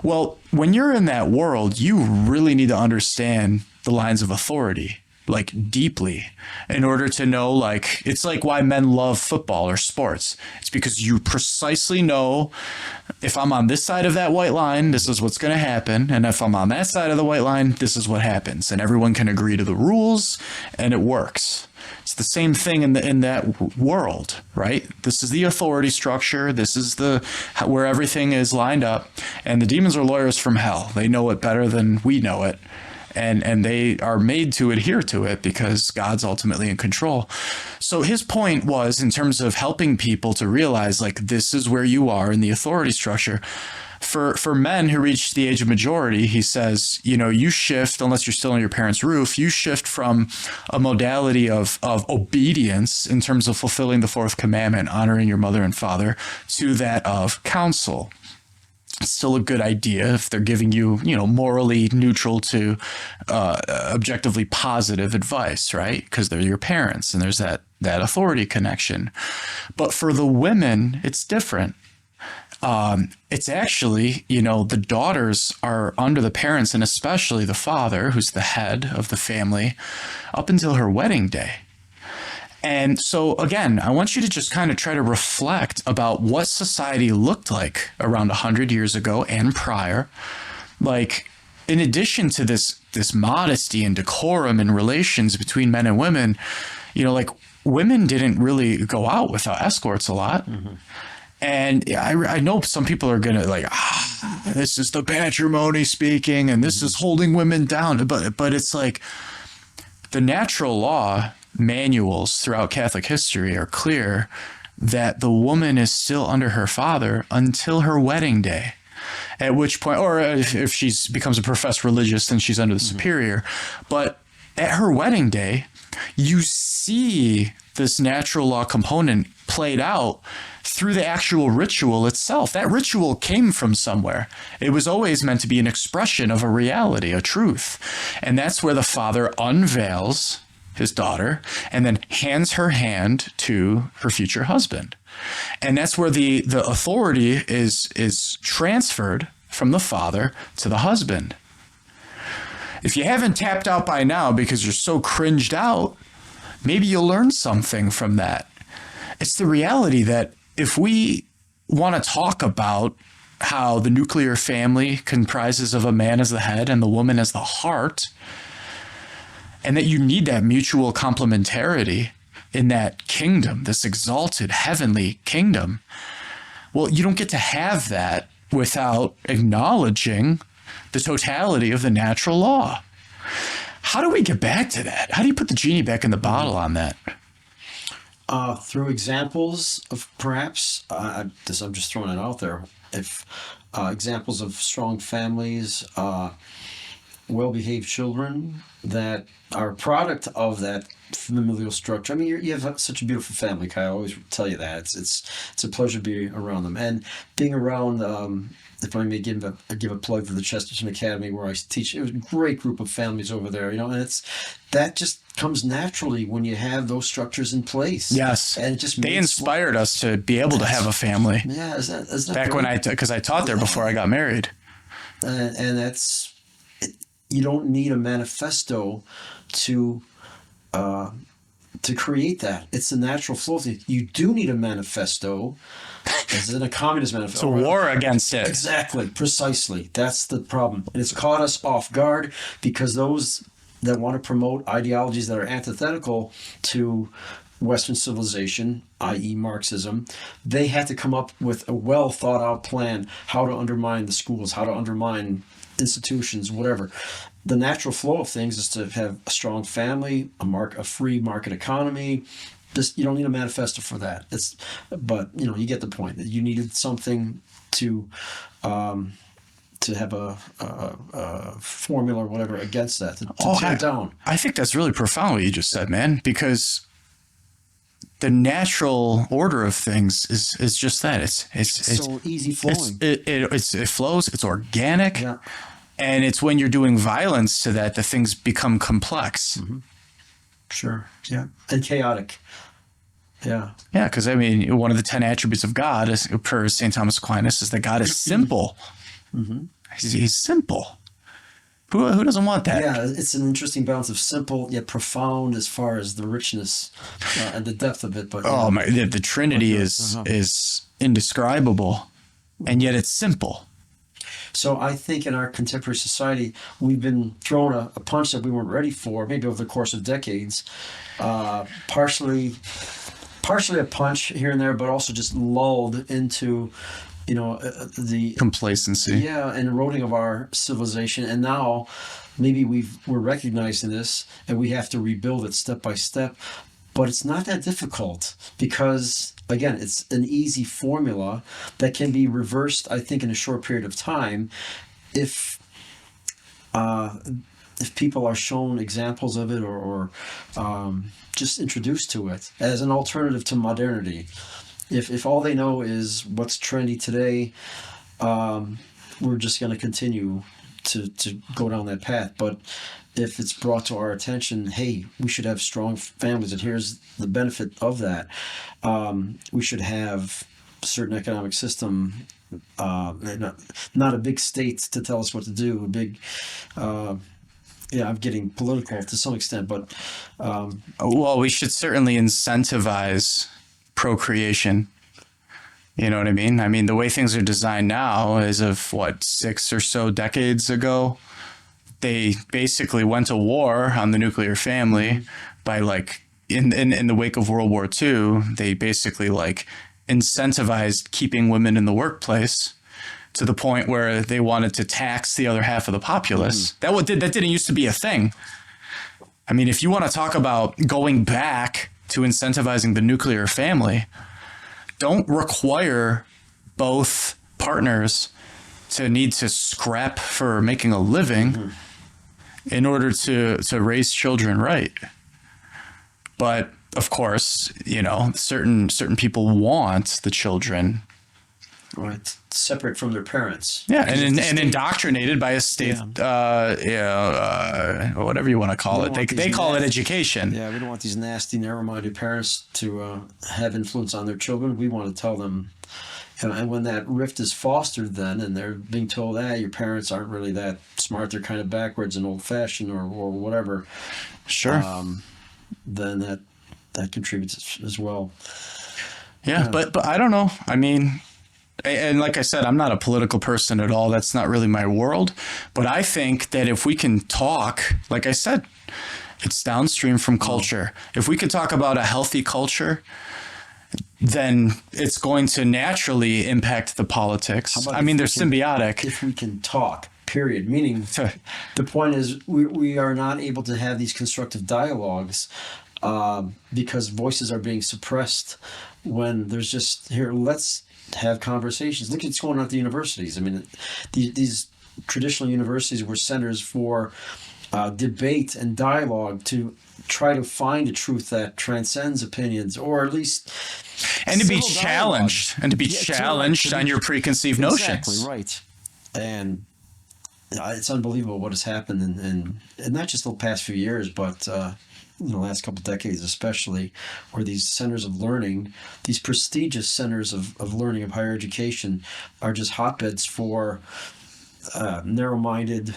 Well, when you're in that world, you really need to understand the lines of authority, like deeply, in order to know, like, it's like why men love football or sports. It's because you precisely know, if I'm on this side of that white line, this is what's going to happen. And if I'm on that side of the white line, this is what happens. And everyone can agree to the rules, and it works. It's the same thing in that world, right? This is the authority structure. This is where everything is lined up. And the demons are lawyers from hell. They know it better than we know it. And they are made to adhere to it because God's ultimately in control. So his point was, in terms of helping people to realize, like, this is where you are in the authority structure. For men who reach the age of majority, he says, you know, you shift, unless you're still on your parents' roof, you shift from a modality of obedience in terms of fulfilling the fourth commandment, honoring your mother and father, to that of counsel. It's still a good idea if they're giving you, you know, morally neutral to objectively positive advice, right? Because they're your parents, and there's that authority connection. But for the women, it's different. It's actually, you know, the daughters are under the parents, and especially the father, who's the head of the family, up until her wedding day. And so, again, I want you to just kind of try to reflect about what society looked like around 100 years ago and prior, like, in addition to this modesty and decorum in relations between men and women, like, women didn't really go out without escorts a lot. And I know some people are gonna like, this is the patrimony speaking, and this is holding women down. But it's like the natural law manuals throughout Catholic history are clear that the woman is still under her father until her wedding day. At which point, or if she becomes a professed religious, then she's under the superior. But at her wedding day, you see this natural law component played out through the actual ritual itself. That ritual came from somewhere. It was always meant to be an expression of a reality, a truth. And that's where the father unveils his daughter and then hands her hand to her future husband. And that's where the authority is transferred from the father to the husband. If you haven't tapped out by now because you're so cringed out, maybe you'll learn something from that. It's the reality that if we want to talk about how the nuclear family comprises of a man as the head and the woman as the heart, and that you need that mutual complementarity in that kingdom, this exalted heavenly kingdom, well, you don't get to have that without acknowledging the totality of the natural law. How do we get back to that? How do you put the genie back in the bottle on that? Through examples of perhaps, I'm just throwing it out there, if examples of strong families, well-behaved children that are a product of that familial structure. I mean, you have such a beautiful family, Kai. I always tell you that. It's a pleasure to be around them. And being around, if I may give a plug for the Chesterton Academy where I teach, it was a great group of families over there, and that just comes naturally when you have those structures in place. Yes. And it just they inspired us to be able to have a family. Yeah, is that back great? Because I taught there before I got married. And you don't need a manifesto to create that. It's the natural flow of things. You do need a manifesto, as in a communist manifesto. To war against it. Exactly, precisely. That's the problem. And it's caught us off guard because those that want to promote ideologies that are antithetical to Western civilization, i.e. Marxism, they had to come up with a well thought out plan how to undermine the schools, how to undermine institutions, whatever. The natural flow of things is to have a strong family, a free market economy. You don't need a manifesto for that. But you get the point. That you needed something to have a formula or whatever against that to tear it down. I think that's really profound what you just said, man, because the natural order of things is just that. It's so easy flowing. It flows. It's organic. Yeah. And it's when you're doing violence to that things become complex. Mm-hmm. Sure. Yeah. And chaotic. Yeah. Yeah, because I mean, one of the 10 attributes of God, per St. Thomas Aquinas, is that God is simple. Mm-hmm. He's simple. Who doesn't want that? Yeah, it's an interesting balance of simple yet profound as far as the richness and the depth of it. But the Trinity is indescribable, and yet it's simple. So I think in our contemporary society, we've been thrown a punch that we weren't ready for, maybe over the course of decades. Partially a punch here and there, but also just lulled into, the complacency. Yeah, and eroding of our civilization. And now maybe we're recognizing this, and we have to rebuild it step by step. But it's not that difficult because, again, it's an easy formula that can be reversed, I think, in a short period of time if people are shown examples of it or just introduced to it as an alternative to modernity. If all they know is what's trendy today, we're just going to continue to go down that path. But if it's brought to our attention, hey, we should have strong families, and here's the benefit of that. We should have a certain economic system, not a big state to tell us what to do, I'm getting political to some extent, but... well, we should certainly incentivize procreation. You know what I mean? I mean, the way things are designed now is of what, 6 or so decades ago, they basically went to war on the nuclear family by like in the wake of World War II, they basically like incentivized keeping women in the workplace to the point where they wanted to tax the other half of the populace. That didn't used to be a thing. I mean, if you want to talk about going back to incentivizing the nuclear family, don't require both partners to need to scrap for making a living in order to raise children right. But of course, you know, certain people want the children Right, separate from their parents. Yeah, and indoctrinated by a state, whatever you want to call it. They call it education. Yeah, we don't want these nasty, narrow-minded parents to have influence on their children. We want to tell them, you know, and when that rift is fostered then, and they're being told, your parents aren't really that smart, they're kind of backwards and old-fashioned or whatever. Sure. Then that contributes as well. Yeah, but I don't know. I mean... And like I said, I'm not a political person at all. That's not really my world. But I think that if we can talk, like I said, it's downstream from culture. If we could talk about a healthy culture, then it's going to naturally impact the politics. I mean, they're symbiotic. If we can talk, period. Meaning, the point is we are not able to have these constructive dialogues because voices are being suppressed when there's just, let's have conversations. Look at what's going on at the universities. I mean, these traditional universities were centers for debate and dialogue to try to find a truth that transcends opinions, or at least to be challenged on your preconceived notions. Exactly right. And it's unbelievable what has happened in not just the past few years, but in the last couple of decades especially, where these centers of learning, these prestigious centers of learning, of higher education, are just hotbeds for narrow-minded,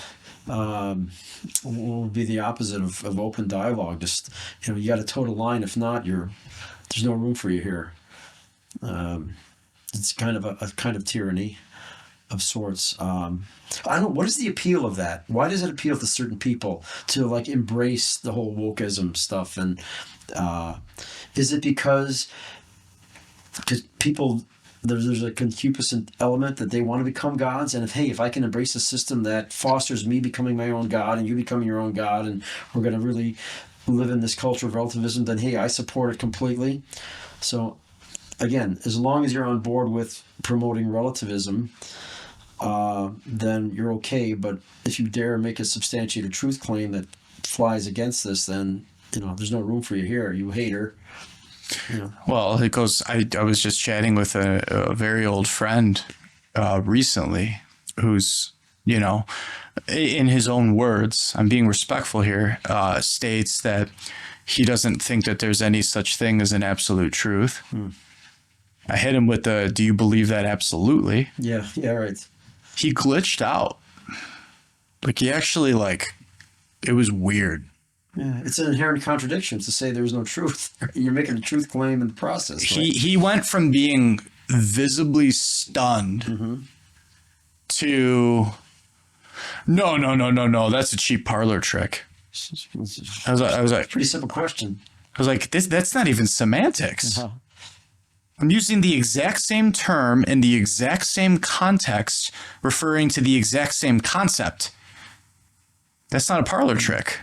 will be the opposite of open dialogue. Just, you know, you got to toe the line. If not, there's no room for you here. It's kind of a kind of tyranny of sorts. I don't know, what is the appeal of that? Why does it appeal to certain people to like embrace the whole wokeism stuff? And is it because people, there's a concupiscent element that they want to become gods, and if I can embrace a system that fosters me becoming my own god and you becoming your own god, and we're going to really live in this culture of relativism, then I support it completely. So again, as long as you're on board with promoting relativism, then you're okay. But if you dare make a substantiated truth claim that flies against this, then, you know, there's no room for you here, you hater. You know. Well, it goes. I was just chatting with a very old friend recently, who's, you know, in his own words, I'm being respectful here, states that he doesn't think that there's any such thing as an absolute truth. I hit him with the, do you believe that absolutely? Yeah, right. He glitched out. Like, he actually, it was weird. Yeah, it's an inherent contradiction to say there's no truth. You're making a truth claim in the process. Right? He went from being visibly stunned to, no, that's a cheap parlor trick. I was like, pretty simple question. I was like, that's not even semantics. I'm using the exact same term in the exact same context, referring to the exact same concept. That's not a parlor trick.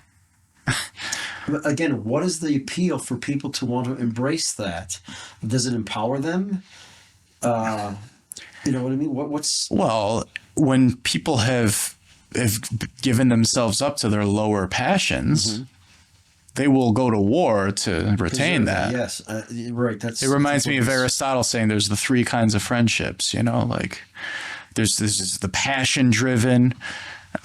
Again, what is the appeal for people to want to embrace that? Does it empower them? You know what I mean? Well, when people have given themselves up to their lower passions, they will go to war to retain that. Yes, right. It reminds me of Aristotle saying there's the 3 kinds of friendships, you know, like there's the passion driven.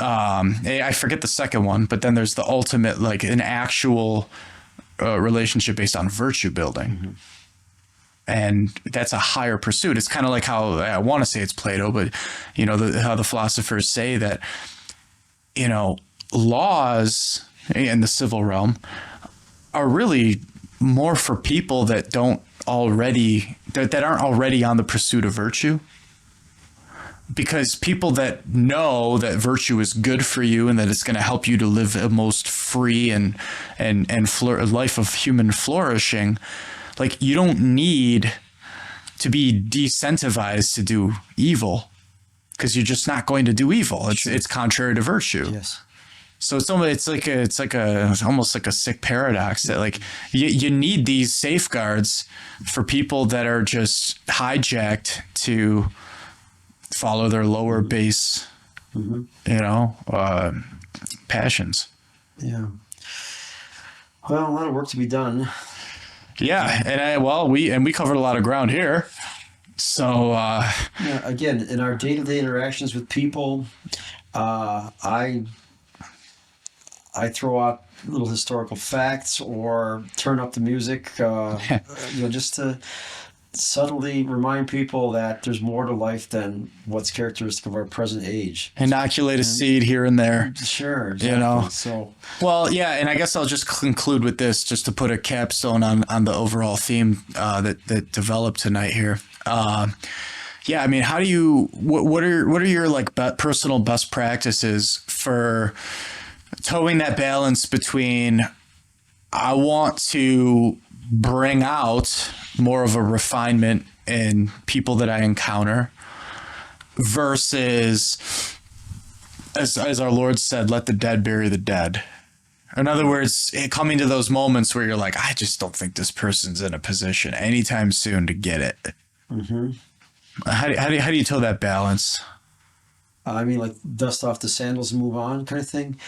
I forget the second one, but then there's the ultimate, like an actual relationship based on virtue building. And that's a higher pursuit. It's kind of like how, I want to say it's Plato, but you know, how the philosophers say that, you know, laws in the civil realm are really more for people that don't that aren't already on the pursuit of virtue. Because people that know that virtue is good for you and that it's going to help you to live a most free and life of human flourishing, like, you don't need to be decentivized to do evil, because you're just not going to do evil. It's contrary to virtue. Yes. So it's almost like a sick paradox that, like, you need these safeguards for people that are just hijacked to follow their lower base, passions. Yeah. Well, a lot of work to be done. Yeah, and we covered a lot of ground here. So again, in our day-to-day interactions with people, I throw out little historical facts or turn up the music, just to subtly remind people that there's more to life than what's characteristic of our present age. Inoculate a seed here and there. Sure. Exactly. So, well, yeah, and I guess I'll just conclude with this, just to put a capstone on the overall theme that developed tonight here. Yeah, I mean, what are your like personal best practices for towing that balance between, I want to bring out more of a refinement in people that I encounter, versus, as our Lord said, let the dead bury the dead. In other words, coming to those moments where you're like, I just don't think this person's in a position anytime soon to get it. Mm-hmm. How do you tow that balance? I mean, like, dust off the sandals and move on kind of thing.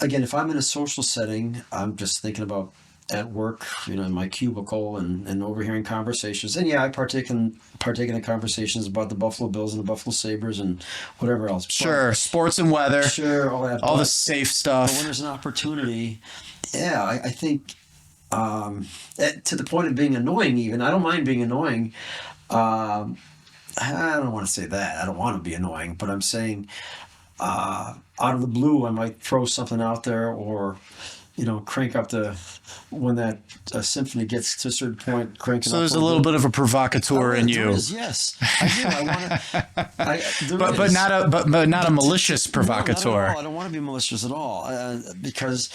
Again, if I'm in a social setting, I'm just thinking about at work, in my cubicle and overhearing conversations. And yeah, I partake in the conversations about the Buffalo Bills and the Buffalo Sabres and whatever else. Sure, sports and weather. Sure, all that. All the safe stuff. But when there's an opportunity, yeah, I think to the point of being annoying even. I don't mind being annoying. I don't want to say that. I don't want to be annoying, but I'm saying out of the blue, I might throw something out there, or crank up when that symphony gets to a certain point, crank it up. So there's a little bit of a provocateur in you. There is, yes. I do. I want to. But not a malicious provocateur. No, not at all. I don't want to be malicious at all, because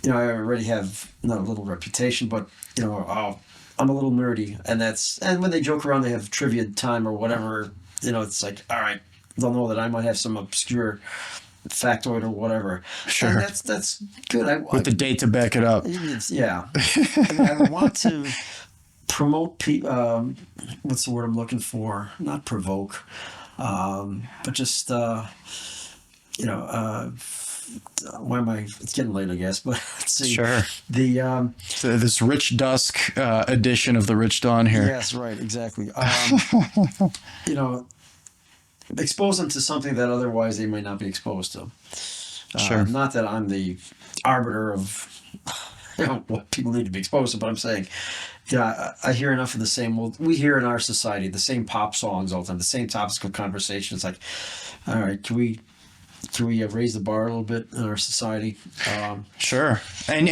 I already have not a little reputation, but I'm a little nerdy, and when they joke around, they have trivia time or whatever. It's like, all right, they'll know that I might have some obscure factoid or whatever. Sure. And that's good. With the date to back it up. Yeah. I want to promote what's the word I'm looking for? Not provoke, but just why am I? It's getting late, I guess. But let's see. Sure. So this Rich Dusk edition of the Rich Dawn here. Yes, right, exactly. Expose them to something that otherwise they might not be exposed to. Sure. Not that I'm the arbiter of what people need to be exposed to, but I'm saying, I hear enough of the same. Well, we hear in our society the same pop songs all the time, the same topics of conversation. It's like, all right, can we raise the bar a little bit in our society? Sure. And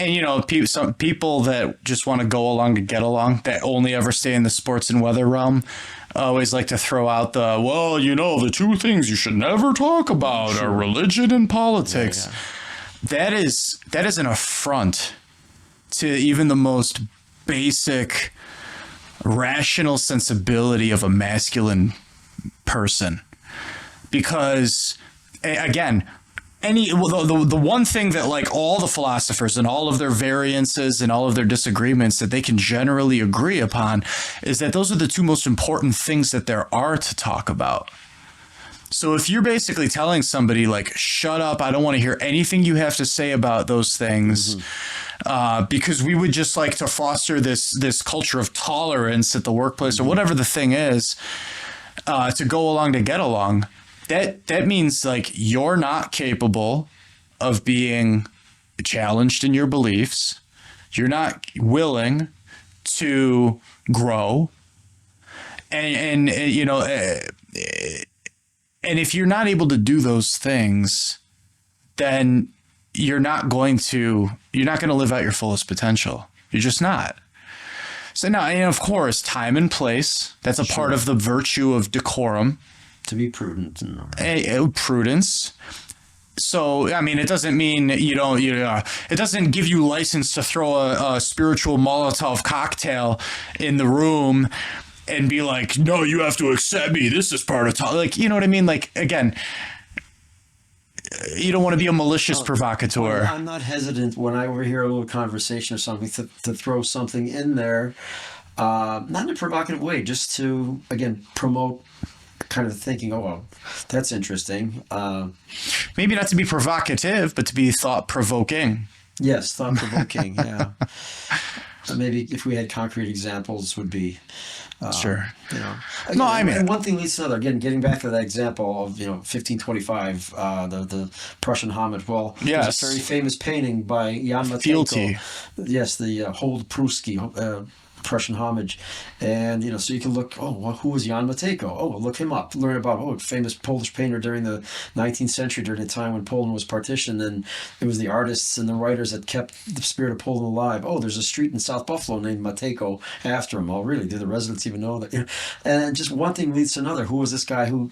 some people that just want to go along to get along, that only ever stay in the sports and weather realm, always like to throw out the two things you should never talk about are religion and politics. Yeah. That is an affront to even the most basic rational sensibility of a masculine person. Because, again, the one thing that, like, all the philosophers and all of their variances and all of their disagreements that they can generally agree upon is that those are the two most important things that there are to talk about. So if you're basically telling somebody, like, shut up, I don't want to hear anything you have to say about those things, because we would just like to foster this culture of tolerance at the workplace or whatever the thing is, to go along to get along. That means, like, you're not capable of being challenged in your beliefs. You're not willing to grow. And if you're not able to do those things, then you're not going to live out your fullest potential. You're just not. So now, and of course, time and place. That's a part of the virtue of decorum. To be prudent. Prudence. So, I mean, it doesn't mean it doesn't give you license to throw a spiritual Molotov cocktail in the room and be like, no, you have to accept me. This is part of time. Like, you know what I mean? Like, again, you don't want to be a malicious provocateur. I'm not hesitant when I overhear a little conversation or something to throw something in there, not in a provocative way, just to, again, promote kind of thinking, oh, well, that's interesting. Maybe not to be provocative, but to be thought-provoking. Yes, thought-provoking, yeah. Maybe if we had concrete examples would be... sure. Again, No, I mean... And one thing leads to another. Again, getting back to that example of, 1525, the Prussian homage. Well, yes. There's a very famous painting by Jan Matejko. Fealty. Yes, the Hold Pruski, Prussian homage. And, so you can look, well, who was Jan Matejko? Oh, well, look him up. Learn about, a famous Polish painter during the 19th century, during the time when Poland was partitioned. And it was the artists and the writers that kept the spirit of Poland alive. Oh, there's a street in South Buffalo named Matejko after him. Oh, really? Do the residents even know that? And just one thing leads to another. Who was this guy who...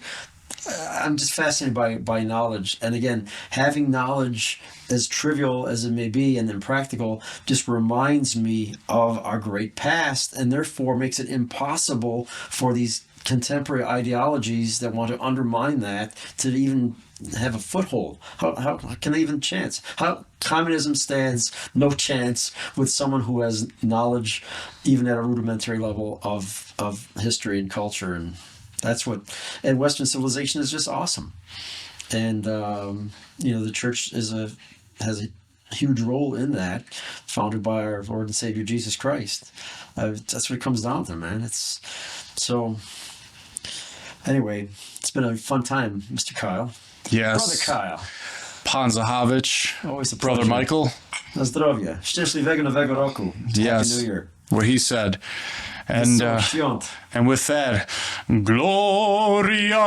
I'm just fascinated by knowledge. And again, having knowledge, as trivial as it may be and impractical, just reminds me of our great past, and therefore makes it impossible for these contemporary ideologies that want to undermine that to even have a foothold. How can they even chance? How communism stands no chance with someone who has knowledge, even at a rudimentary level, of history and culture. And that's what, and Western civilization is just awesome. And, the church has a huge role in that, founded by our Lord and Savior, Jesus Christ. That's what it comes down to, man. It's so, anyway, it's been a fun time, Mr. Kyle. Yes. Brother Kyle. Pan Zachowicz. Always a Brother pleasure. Michael. Na zdrowie. Szczęśliwego Nowego Roku. Yes. Happy New Year. What he said. And and with that, Gloria,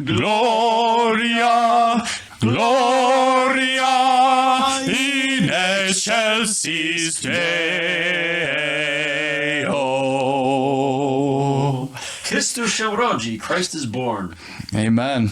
Gloria, Gloria in excelsis Deo. Chrystus się rodzi. Christ is born. Amen.